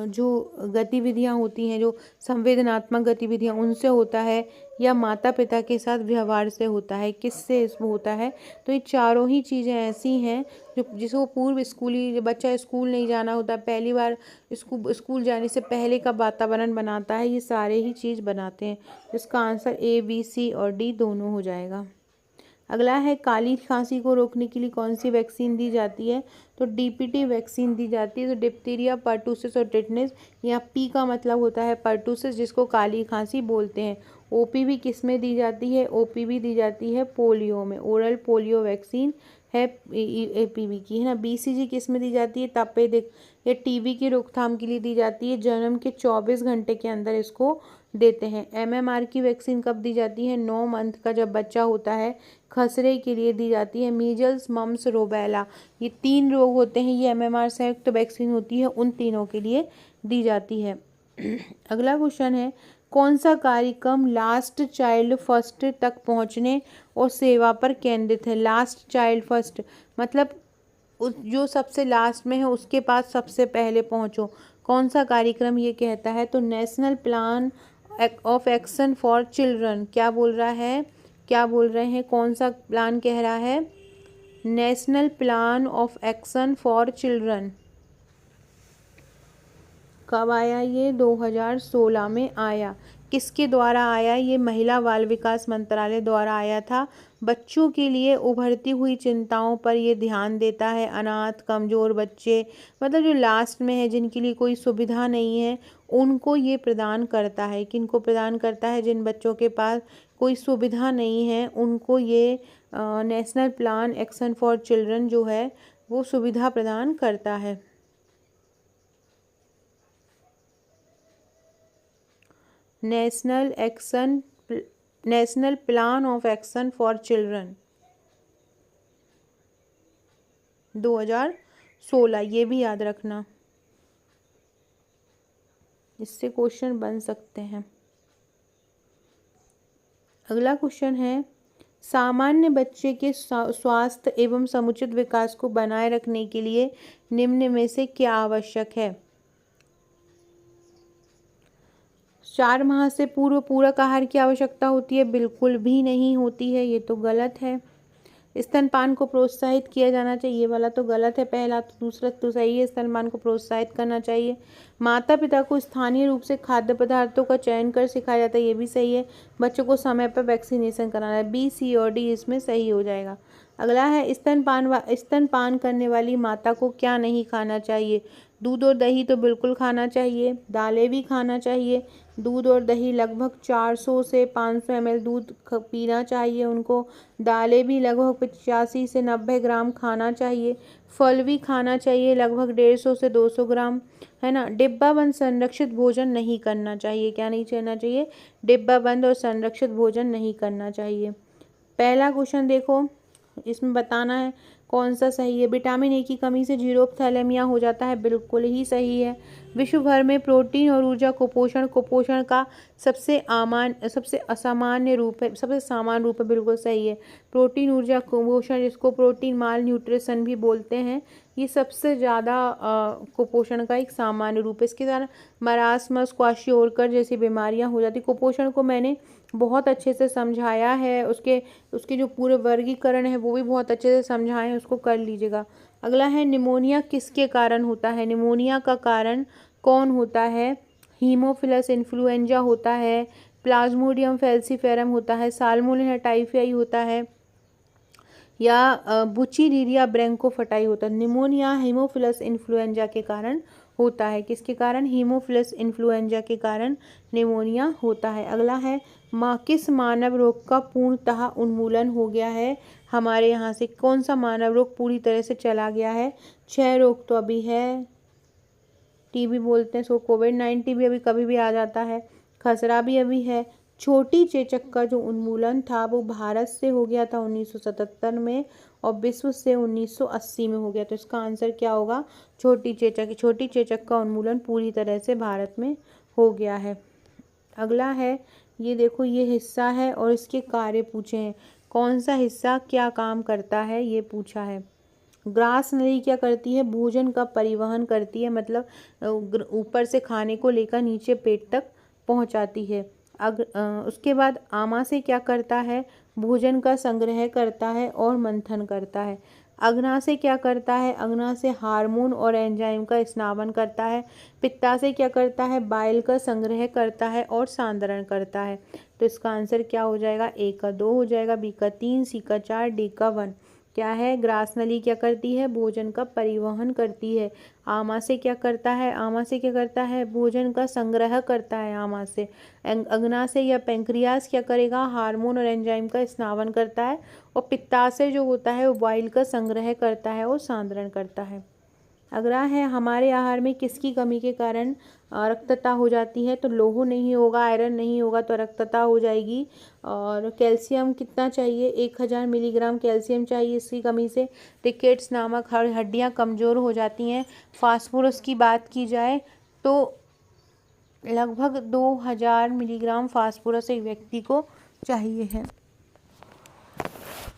जो गतिविधियां होती हैं, जो संवेदनात्मक गतिविधियां, उनसे होता है, या माता पिता के साथ व्यवहार से होता है, किससे इसमें होता है? तो ये चारों ही चीज़ें ऐसी हैं जो जिसको पूर्व स्कूली बच्चा स्कूल नहीं जाना होता, पहली बार स्कूल जाने से पहले का वातावरण बनाता है, ये सारे ही चीज़ बनाते हैं। इसका आंसर ए, बी, सी और डी दोनों हो जाएगा। अगला है, काली खांसी को रोकने के लिए कौन सी वैक्सीन दी जाती है? तो डीपीटी वैक्सीन दी जाती है। तो डिप्थीरिया, पर्टूसिस और टिटनेस, यहाँ पी का मतलब होता है पर्टूसिस, जिसको काली खांसी बोलते हैं। ओपीवी किस में दी जाती है? ओपीवी दी जाती है पोलियो में, ओरल पोलियो वैक्सीन है एपीवी की, है ना। बीसीजी किस में दी जाती है? तपेदिक या टीबी की रोकथाम के लिए दी जाती है। जन्म के 24 घंटे के अंदर इसको देते हैं। एमएमआर की वैक्सीन कब दी जाती है? 9 मंथ का जब बच्चा होता है, खसरे के लिए दी जाती है। मीजल्स, मम्स, रूबेला, ये 3 रोग होते हैं, ये एमएमआर संयुक्त वैक्सीन होती है, उन तीनों के लिए दी जाती है। अगला क्वेश्चन है, कौन सा कार्यक्रम लास्ट चाइल्ड फर्स्ट तक पहुंचने और सेवा पर केंद्रित है? लास्ट चाइल्ड फर्स्ट मतलब जो सबसे लास्ट में है उसके पास सबसे पहले पहुंचो। कौन सा कार्यक्रम ये कहता है? तो national plan of action for children. क्या बोल रहा है? क्या बोल रहे हैं? कौन सा प्लान कह रहा है? National plan of action for children. कब आया ये? 2016 में आया। किसके द्वारा आया? ये महिला बाल विकास मंत्रालय द्वारा आया था। बच्चों के लिए उभरती हुई चिंताओं पर ये ध्यान देता है। अनाथ, कमज़ोर बच्चे, मतलब जो लास्ट में है, जिनके लिए कोई सुविधा नहीं है, उनको ये प्रदान करता है। किनको प्रदान करता है? जिन बच्चों के पास कोई सुविधा नहीं है, उनको ये national plan action for children जो है वो सुविधा प्रदान करता है। National plan of action for children 2016, ये भी याद रखना, इससे क्वेश्चन बन सकते हैं। अगला क्वेश्चन है, सामान्य बच्चे के स्वास्थ्य एवं समुचित विकास को बनाए रखने के लिए निम्न में से क्या आवश्यक है? 4 माह से पूर्व पूरक आहार की आवश्यकता होती है? बिल्कुल भी नहीं होती है, ये तो गलत है। स्तनपान को प्रोत्साहित किया जाना चाहिए, ये वाला तो गलत है पहला। तो दूसरा तो सही है, स्तनपान को प्रोत्साहित करना चाहिए। माता पिता को स्थानीय रूप से खाद्य पदार्थों का चयन कर सिखाया जाता है, ये भी सही है। बच्चों को समय पर वैक्सीनेशन कराना है। बी, सी और डी इसमें सही हो जाएगा। अगला है, स्तनपान करने वाली माता को क्या नहीं खाना चाहिए? दूध और दही तो बिल्कुल खाना चाहिए, दालें भी खाना चाहिए। दूध और दही लगभग 400 से 500 ml दूध पीना चाहिए उनको। दालें भी लगभग 85 से 90 ग्राम खाना चाहिए। फल भी खाना चाहिए लगभग 150 से 200 ग्राम, है ना। डिब्बा बंद संरक्षित भोजन नहीं करना चाहिए। क्या नहीं करना चाहिए? डिब्बा बंद और संरक्षित भोजन नहीं करना चाहिए। पहला क्वेश्चन देखो, इसमें बताना है कौन सा सही है। विटामिन ए की कमी से जीरोथैलेमिया हो जाता है, बिल्कुल ही सही है। विश्व भर में प्रोटीन और ऊर्जा कुपोषण का सबसे असामान्य रूप है, सबसे सामान्य रूप है, बिल्कुल सही है। प्रोटीन ऊर्जा कुपोषण, जिसको प्रोटीन माल न्यूट्रिशन भी बोलते हैं, ये सबसे ज़्यादा कुपोषण का एक सामान्य रूप है। इसके कारण मरासमस, क्वाशियोरकर जैसी बीमारियां हो जाती। कुपोषण को मैंने बहुत अच्छे से समझाया है, उसके जो पूरे वर्गीकरण है वो भी बहुत अच्छे से समझाए हैं, उसको कर लीजिएगा। अगला है, निमोनिया किसके कारण होता है? निमोनिया का कारण कौन होता है? हीमोफिलस इन्फ्लुएंजा होता है, प्लाज्मोडियम फैल्सीफेरम होता है, साल्मोनेला टाइफाई होता है, या बुचीरिया ब्रैंकोफटाई होता है। निमोनिया हीमोफिलस इन्फ्लुएंजा के कारण होता है। किसके कारण? हीमोफिलस इन्फ्लुएंजा के कारण निमोनिया होता है। अगला है, किस मानव रोग का पूर्णतः उन्मूलन हो गया है हमारे यहाँ से? कौन सा मानव रोग पूरी तरह से चला गया है? क्षय रोग तो अभी है, टीबी बोलते हैं, इसको कोविड-19 भी अभी कभी भी आ जाता है। खसरा भी अभी है। छोटी चेचक का जो उन्मूलन था वो भारत से हो गया था 1977 में और विश्व से 1980 में हो गया। तो इसका आंसर क्या होगा? छोटी चेचक। छोटी चेचक का उन्मूलन पूरी तरह से भारत में हो गया है। अगला है, ये देखो, ये हिस्सा है और इसके कार्य पूछे हैं। कौन सा हिस्सा क्या काम करता है, ये पूछा है। ग्रास नली क्या करती है? भोजन का परिवहन करती है, मतलब ऊपर से खाने को लेकर नीचे पेट तक पहुंचाती है। उसके बाद आमाशय क्या करता है? भोजन का संग्रह करता है और मंथन करता है। अग्नाशय क्या करता है? अग्नाशय हार्मोन और एंजाइम का स्नावन करता है। पित्ताशय क्या करता है? बाइल का संग्रह करता है और सांद्रण करता है। तो इसका आंसर क्या हो जाएगा? ए का 2 हो जाएगा, बी का 3, सी का 4, डी का 1। क्या है? ग्रास नली क्या करती है? भोजन का परिवहन करती है। आमाशय क्या करता है? आमाशय क्या करता है? भोजन का संग्रह करता है आमाशय। अग्नाशय या पैंक्रियास क्या करेगा? हार्मोन और एंजाइम का स्नावन करता है। और पित्ताशय जो होता है वो बाइल का संग्रह करता है और सांद्रण करता है। अगला है, हमारे आहार में किसकी कमी के कारण रक्तता हो जाती है? तो लोह नहीं होगा, आयरन नहीं होगा तो रक्तता हो जाएगी। और कैल्शियम कितना चाहिए? 1000 मिलीग्राम कैल्शियम चाहिए इसकी कमी से। रिकेट्स नामक हड्डियां कमज़ोर हो जाती हैं। फास्फोरस की बात की जाए तो लगभग 2000 मिलीग्राम फास्फोरस एक व्यक्ति को चाहिए है।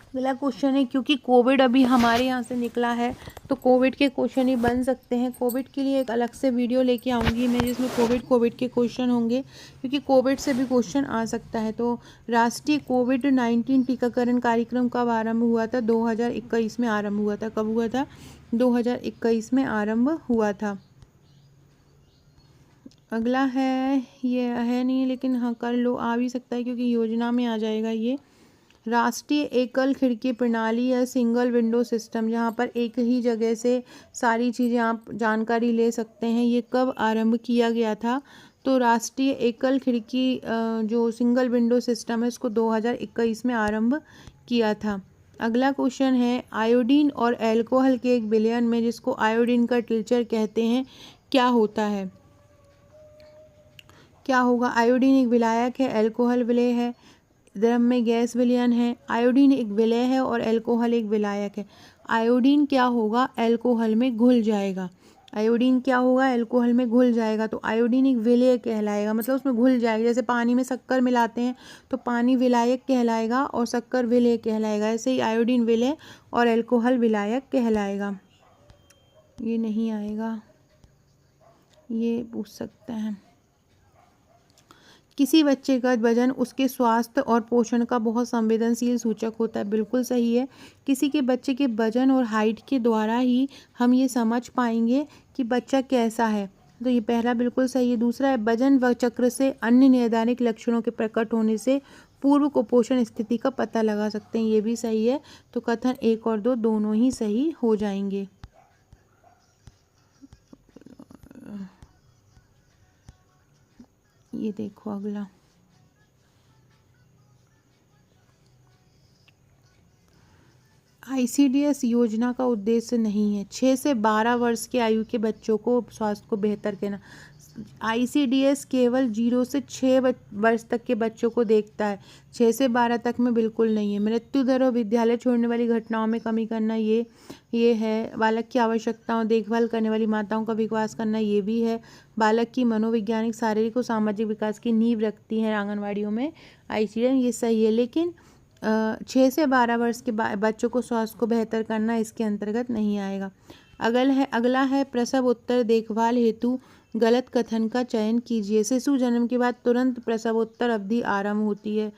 अगला क्वेश्चन है, क्योंकि कोविड अभी हमारे यहाँ से निकला है तो कोविड के क्वेश्चन ही बन सकते हैं। कोविड के लिए एक अलग से वीडियो लेके आऊँगी मैं जिसमें कोविड के क्वेश्चन होंगे, क्योंकि कोविड से भी क्वेश्चन आ सकता है। तो राष्ट्रीय कोविड-19 टीकाकरण कार्यक्रम कब आरंभ हुआ था? 2021 में आरंभ हुआ था। कब हुआ था? 2021 में आरंभ हुआ था। अगला है, ये है नहीं लेकिन हाँ कर लो, आ भी सकता है क्योंकि योजना में आ जाएगा ये। राष्ट्रीय एकल खिड़की प्रणाली या सिंगल विंडो सिस्टम, जहाँ पर एक ही जगह से सारी चीज़ें आप जानकारी ले सकते हैं, ये कब आरंभ किया गया था? तो राष्ट्रीय एकल खिड़की जो सिंगल विंडो सिस्टम है इसको 2021 में आरंभ किया था। अगला क्वेश्चन है, आयोडीन और एल्कोहल के एक विलयन में, जिसको आयोडीन का टिल्चर कहते हैं, क्या होता है? क्या होगा? आयोडीन एक विलायक है, एल्कोहल विलेय है, द्रव में गैस विलयन है। आयोडीन एक विलेय है और एल्कोहल एक विलायक है। आयोडीन क्या होगा? एल्कोहल में घुल जाएगा। आयोडीन क्या होगा? एल्कोहल में घुल जाएगा, तो आयोडीन एक विलेय कहलाएगा, मतलब उसमें घुल जाएगा। जैसे पानी में शक्कर मिलाते हैं तो पानी विलायक कहलाएगा और शक्कर विलेय कहलाएगा, ऐसे ही आयोडीन विलेय और एल्कोहल विलायक कहलाएगा। ये नहीं आएगा, ये पूछ सकते हैं। किसी बच्चे का वजन उसके स्वास्थ्य और पोषण का बहुत संवेदनशील सूचक होता है। बिल्कुल सही है। किसी के बच्चे के वजन और हाइट के द्वारा ही हम ये समझ पाएंगे कि बच्चा कैसा है, तो ये पहला बिल्कुल सही है। दूसरा है, वजन व चक्र से अन्य निर्धारित लक्षणों के प्रकट होने से पूर्व कुपोषण स्थिति का पता लगा सकते हैं, ये भी सही है। तो कथन 1 और 2 दोनों ही सही हो जाएंगे। ये देखो अगला, ICDS योजना का उद्देश्य नहीं है 6 से 12 वर्ष की आयु के बच्चों को स्वास्थ्य को बेहतर करना। ICDS केवल 0 से 6 वर्ष तक के बच्चों को देखता है, 6 से 12 तक में बिल्कुल नहीं है। मृत्यु दर और विद्यालय छोड़ने वाली घटनाओं में कमी करना, ये है। बालक की आवश्यकताओं देखभाल करने वाली माताओं का विकास करना, ये भी है। बालक की मनोवैज्ञानिक, शारीरिक और सामाजिक विकास की नींव रखती है आंगनवाड़ियों में ICDS, ये सही है। लेकिन 6 से 12 वर्ष के बच्चों को स्वास्थ्य को बेहतर करना इसके अंतर्गत नहीं आएगा। अगला है प्रसव उत्तर देखभाल हेतु गलत कथन का चयन कीजिए। शिशु जन्म के बाद तुरंत प्रसवोत्तर अवधि आरंभ होती है,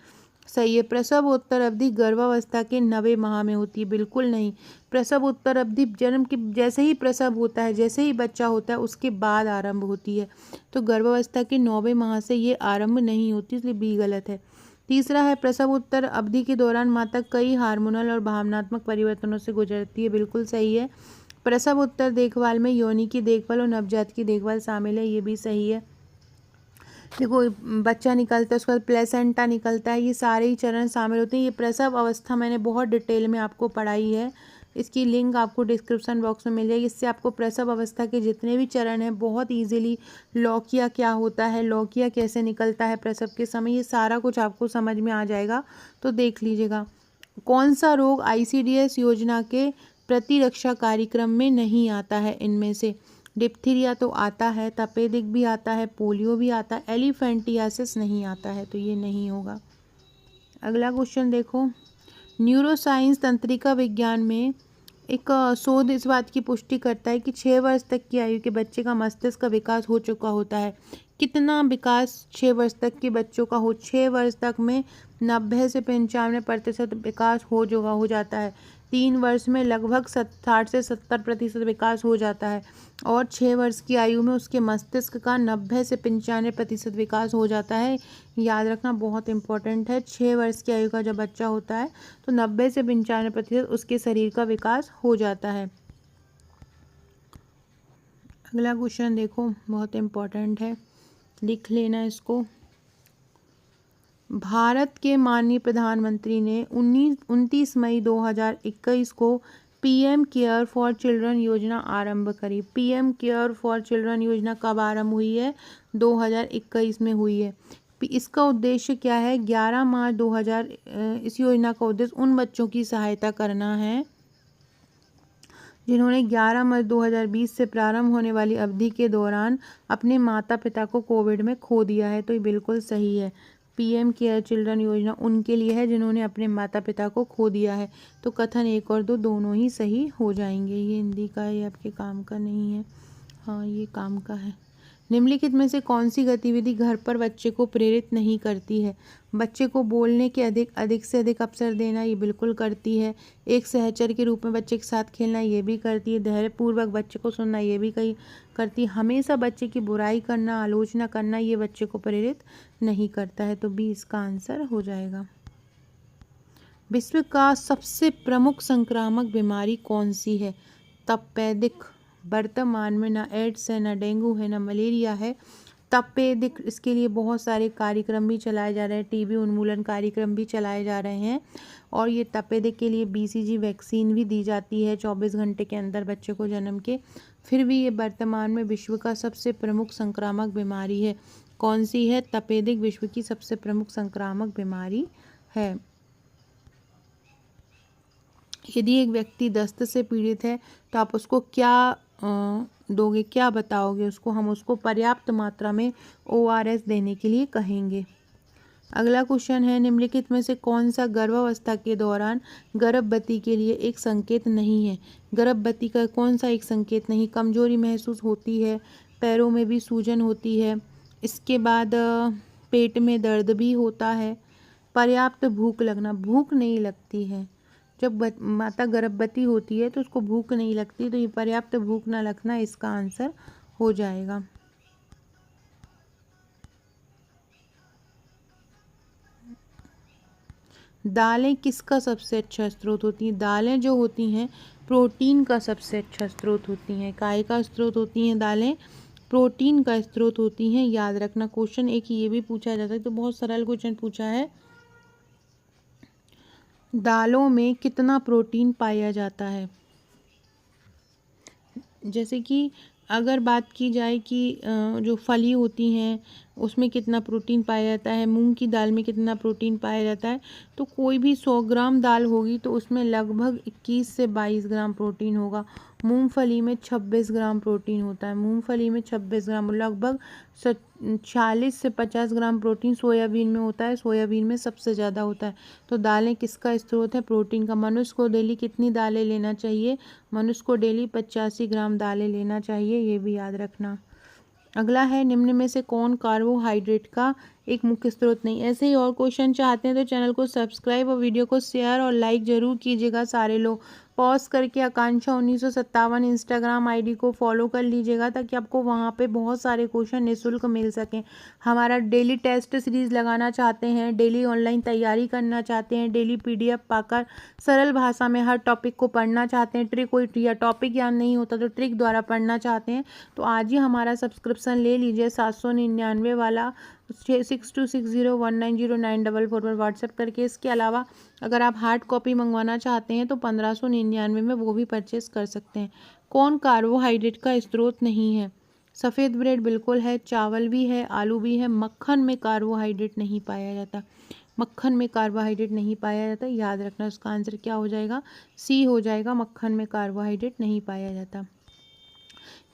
सही है। प्रसवोत्तर अवधि गर्भावस्था के 90 माह में होती है, बिल्कुल नहीं। प्रसवोत्तर अवधि जन्म के जैसे ही प्रसव होता है, जैसे ही बच्चा होता है उसके बाद आरंभ होती है, तो गर्भावस्था के 90 माह से ये आरंभ नहीं होती, इसलिए बी गलत है। तीसरा है, प्रसव उत्तर अवधि के दौरान माता कई हार्मोनल और भावनात्मक परिवर्तनों से गुजरती है, बिल्कुल सही है। प्रसव उत्तर देखभाल में योनि की देखभाल और नवजात की देखभाल शामिल है, ये भी सही है। देखो, बच्चा निकलता है, उसके बाद प्लेसेंटा निकलता है, ये सारे ही चरण शामिल होते हैं। ये प्रसव अवस्था मैंने बहुत डिटेल में आपको पढ़ाई है, इसकी लिंक आपको डिस्क्रिप्शन बॉक्स में मिल जाएगी। इससे आपको प्रसव अवस्था के जितने भी चरण हैं बहुत ईजिली, लौकिया क्या होता है, लौकिया कैसे निकलता है प्रसव के समय, ये सारा कुछ आपको समझ में आ जाएगा। तो देख लीजिएगा। कौन सा रोग ICDS योजना के प्रतिरक्षा कार्यक्रम में नहीं आता है इनमें से? डिप्थीरिया तो आता है, तपेदिक भी आता है, पोलियो भी आता है, एलिफेंटियासिस नहीं आता है, तो ये नहीं होगा। अगला क्वेश्चन देखो। न्यूरोसाइंस तंत्रिका विज्ञान में एक शोध इस बात की पुष्टि करता है कि 6 वर्ष तक की आयु के बच्चे का मस्तिष्क का विकास हो चुका होता है। कितना विकास 6 वर्ष तक के बच्चों का 6 वर्ष तक में 90 से 95% विकास हो जाता है। 3 वर्ष में लगभग 60 से 70% विकास हो जाता है और 6 वर्ष की आयु में उसके मस्तिष्क का 90 से 95% विकास हो जाता है। याद रखना बहुत इंपॉर्टेंट है। 6 वर्ष की आयु का जब बच्चा होता है तो 90 से 95% उसके शरीर का विकास हो जाता है। अगला क्वेश्चन देखो, बहुत इम्पोर्टेंट है, लिख लेना इसको। भारत के माननीय प्रधानमंत्री ने 29 मई 2021 को PM केयर फॉर चिल्ड्रन योजना आरंभ करी। PM केयर फॉर चिल्ड्रन योजना कब आरंभ हुई है? 2021 में हुई है। इसका उद्देश्य क्या है? 11 मार्च 2000 इस योजना का उद्देश्य उन बच्चों की सहायता करना है जिन्होंने 11 मार्च 2020 से प्रारंभ होने वाली अवधि के दौरान अपने माता पिता को कोविड में खो दिया है। तो ये बिल्कुल सही है। PM केयर चिल्ड्रन योजना उनके लिए है जिन्होंने अपने माता पिता को खो दिया है। तो कथन 1 और 2 दोनों ही सही हो जाएंगे। ये हिंदी का है, ये आपके काम का नहीं है। हाँ, ये काम का है। निम्नलिखित में से कौन सी गतिविधि घर पर बच्चे को प्रेरित नहीं करती है? बच्चे को बोलने के अधिक से अधिक अवसर देना, ये बिल्कुल करती है। एक सहचर के रूप में बच्चे के साथ खेलना, ये भी करती है। धैर्यपूर्वक बच्चे को सुनना, ये भी करती है। हमेशा बच्चे की बुराई करना, आलोचना करना, ये बच्चे को प्रेरित नहीं करता है। तो B इसका आंसर हो जाएगा। विश्व का सबसे प्रमुख संक्रामक बीमारी कौन सी है? तपेदिक। वर्तमान में ना एड्स है, ना डेंगू है, ना मलेरिया है। तपेदिक, इसके लिए बहुत सारे कार्यक्रम भी चलाए जा रहे हैं, TB उन्मूलन कार्यक्रम भी चलाए जा रहे हैं और ये तपेदिक के लिए BCG वैक्सीन भी दी जाती है 24 घंटे के अंदर बच्चे को जन्म के। फिर भी ये वर्तमान में विश्व का सबसे प्रमुख संक्रामक बीमारी है। कौन सी है? तपेदिक विश्व की सबसे प्रमुख संक्रामक बीमारी है। यदि एक व्यक्ति दस्त से पीड़ित है तो आप उसको क्या दोगे, क्या बताओगे उसको? हम उसको पर्याप्त मात्रा में ORS देने के लिए कहेंगे। अगला क्वेश्चन है, निम्नलिखित में से कौन सा गर्भावस्था के दौरान गर्भवती के लिए एक संकेत नहीं है? गर्भवती का कौन सा एक संकेत नहीं? कमजोरी महसूस होती है, पैरों में भी सूजन होती है, इसके बाद पेट में दर्द भी होता है, पर्याप्त भूख लगना, भूख नहीं लगती है। जब माता गर्भवती होती है तो उसको भूख नहीं लगती, तो ये पर्याप्त भूख ना लगना इसका आंसर हो जाएगा। दालें किसका सबसे अच्छा स्रोत होती हैं? दालें जो होती हैं प्रोटीन का सबसे अच्छा स्रोत होती हैं। काय का स्रोत होती हैं दालें? प्रोटीन का स्रोत होती हैं। याद रखना। क्वेश्चन एक ये भी पूछा जा सकता है, तो बहुत सरल क्वेश्चन पूछा है। दालों में कितना प्रोटीन पाया जाता है? जैसे कि अगर बात की जाए कि जो फली होती हैं उसमें कितना प्रोटीन पाया जाता है, मूंग की दाल में कितना प्रोटीन पाया जाता है, तो कोई भी 100 ग्राम दाल होगी तो उसमें लगभग 21 से 22 ग्राम प्रोटीन होगा। मूंगफली में 26 ग्राम प्रोटीन होता है। मूंगफली में 26 ग्राम, लगभग 40 से 50 ग्राम प्रोटीन सोयाबीन में होता है। सोयाबीन में सबसे ज़्यादा होता है। तो दालें किसका स्रोत है? प्रोटीन का। मनुष्य को डेली कितनी दालें लेना चाहिए? मनुष्य को डेली 85 ग्राम दालें लेना चाहिए, ये भी याद रखना। अगला है, निम्न में से कौन कार्बोहाइड्रेट का एक मुख्य स्रोत नहीं? ऐसे ही और क्वेश्चन चाहते हैं तो चैनल को सब्सक्राइब और वीडियो को शेयर और लाइक जरूर कीजिएगा सारे लोग। पॉज करके आकांक्षा 1957 इंस्टाग्राम ID को फॉलो कर लीजिएगा ताकि आपको वहाँ पे बहुत सारे क्वेश्चन निःशुल्क मिल सकें। हमारा डेली टेस्ट सीरीज़ लगाना चाहते हैं, डेली ऑनलाइन तैयारी करना चाहते हैं, डेली PDF पाकर सरल भाषा में हर टॉपिक को पढ़ना चाहते हैं, ट्रिक कोई या टॉपिक याद नहीं होता तो ट्रिक द्वारा पढ़ना चाहते हैं, तो आज ही हमारा सब्सक्रिप्शन ले लीजिए। 799 वाला 6260190944 पर व्हाट्सएप करके। इसके अलावा अगर आप हार्ड कॉपी मंगवाना चाहते हैं तो 1599 में वो भी परचेस कर सकते हैं। कौन कार्बोहाइड्रेट का स्रोत नहीं है? सफ़ेद ब्रेड बिल्कुल है, चावल भी है, आलू भी है, मक्खन में कार्बोहाइड्रेट नहीं पाया जाता। मक्खन में कार्बोहाइड्रेट नहीं पाया जाता, याद रखना। उसका आंसर क्या हो जाएगा? सी हो जाएगा, मक्खन में कार्बोहाइड्रेट नहीं पाया जाता।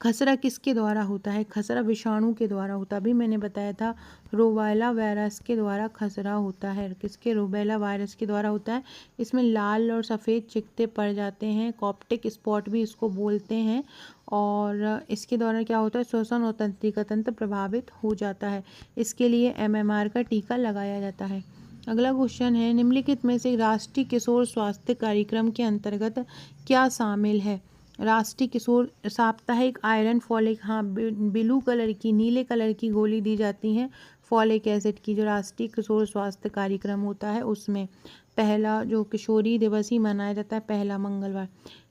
खसरा किसके द्वारा होता है? खसरा विषाणु के द्वारा होता है। अभी मैंने बताया था रोबेला वायरस के द्वारा खसरा होता है। किसके? रोबेला वायरस के द्वारा होता है। इसमें लाल और सफ़ेद चिकते पड़ जाते हैं, कॉप्टिक स्पॉट भी इसको बोलते हैं। और इसके द्वारा क्या होता है? श्वसन और तंत्रिका तंत्र प्रभावित हो जाता है। इसके लिए MMR का टीका लगाया जाता है। अगला क्वेश्चन है, निम्नलिखित में से राष्ट्रीय किशोर स्वास्थ्य कार्यक्रम के अंतर्गत क्या शामिल है? राष्ट्रीय किशोर साप्ताहिक आयरन फॉलिक, हाँ, ब्लू कलर की, नीले कलर की गोली दी जाती हैं फॉलिक एसिड की, जो राष्ट्रीय किशोर स्वास्थ्य कार्यक्रम होता है उसमें। पहला जो किशोरी दिवस ही मनाया जाता है, पहला मंगलवार।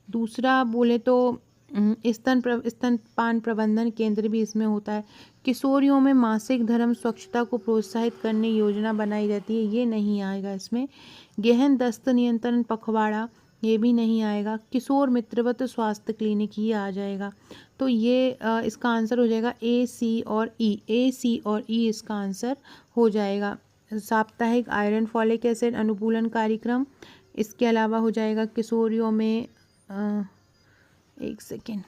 दूसरा बोले तो स्तनपान प्रबंधन केंद्र भी इसमें होता है। किशोरियों में मासिक धर्म स्वच्छता को प्रोत्साहित करने योजना बनाई जाती है, ये नहीं आएगा इसमें। गहन दस्त नियंत्रण पखवाड़ा, ये भी नहीं आएगा। किशोर मित्रवत स्वास्थ्य क्लिनिक, ये आ जाएगा। तो ये इसका आंसर हो जाएगा A, C और E। A, C और E इसका आंसर हो जाएगा। साप्ताहिक आयरन फॉलिक एसिड अनुकूलन कार्यक्रम, इसके अलावा हो जाएगा किशोरियों में एक सेकेंड,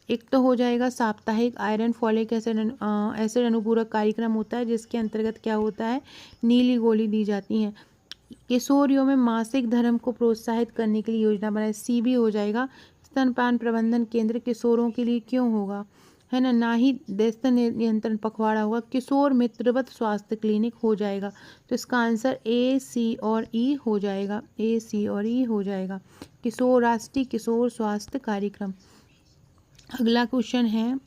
एक तो हो जाएगा साप्ताहिक आयरन फॉलिक एसिड अनुपूरक कार्यक्रम होता है, जिसके अंतर्गत क्या होता है? नीली गोली दी जाती है। किशोरियों में मासिक धर्म को प्रोत्साहित करने के लिए योजना बनाए, सी भी हो जाएगा। स्तनपान प्रबंधन केंद्र किशोरों के लिए क्यों होगा, है ना? ना ही दस्त नियंत्रण पखवाड़ा होगा। किशोर मित्रवत स्वास्थ्य क्लिनिक हो जाएगा। तो इसका आंसर A, C और E हो जाएगा। A, C और E हो जाएगा। किशोर राष्ट्रीय किशोर स्वास्थ्य कार्यक्रम। अगला क्वेश्चन है,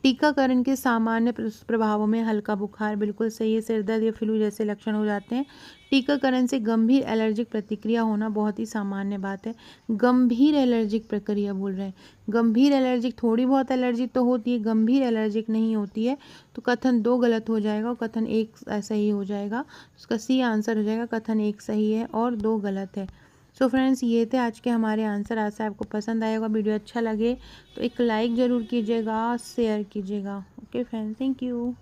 टीकाकरण के सामान्य प्रभावों में हल्का बुखार, बिल्कुल सही है। सिर दर्द या फ्लू जैसे लक्षण हो जाते हैं। टीकाकरण से गंभीर एलर्जिक प्रतिक्रिया होना बहुत ही सामान्य बात है। गंभीर एलर्जिक प्रक्रिया बोल रहे हैं, गंभीर एलर्जिक, थोड़ी बहुत एलर्जी तो होती है, गंभीर एलर्जिक नहीं होती है। तो कथन 2 गलत हो जाएगा और कथन 1 सही हो जाएगा। उसका सी आंसर हो जाएगा। कथन 1 सही है और 2 गलत है। सो फ्रेंड्स, ये थे आज के हमारे आंसर। आशा आपको पसंद आएगा। वीडियो अच्छा लगे तो एक लाइक ज़रूर कीजिएगा, शेयर कीजिएगा। Okay friends, thank you.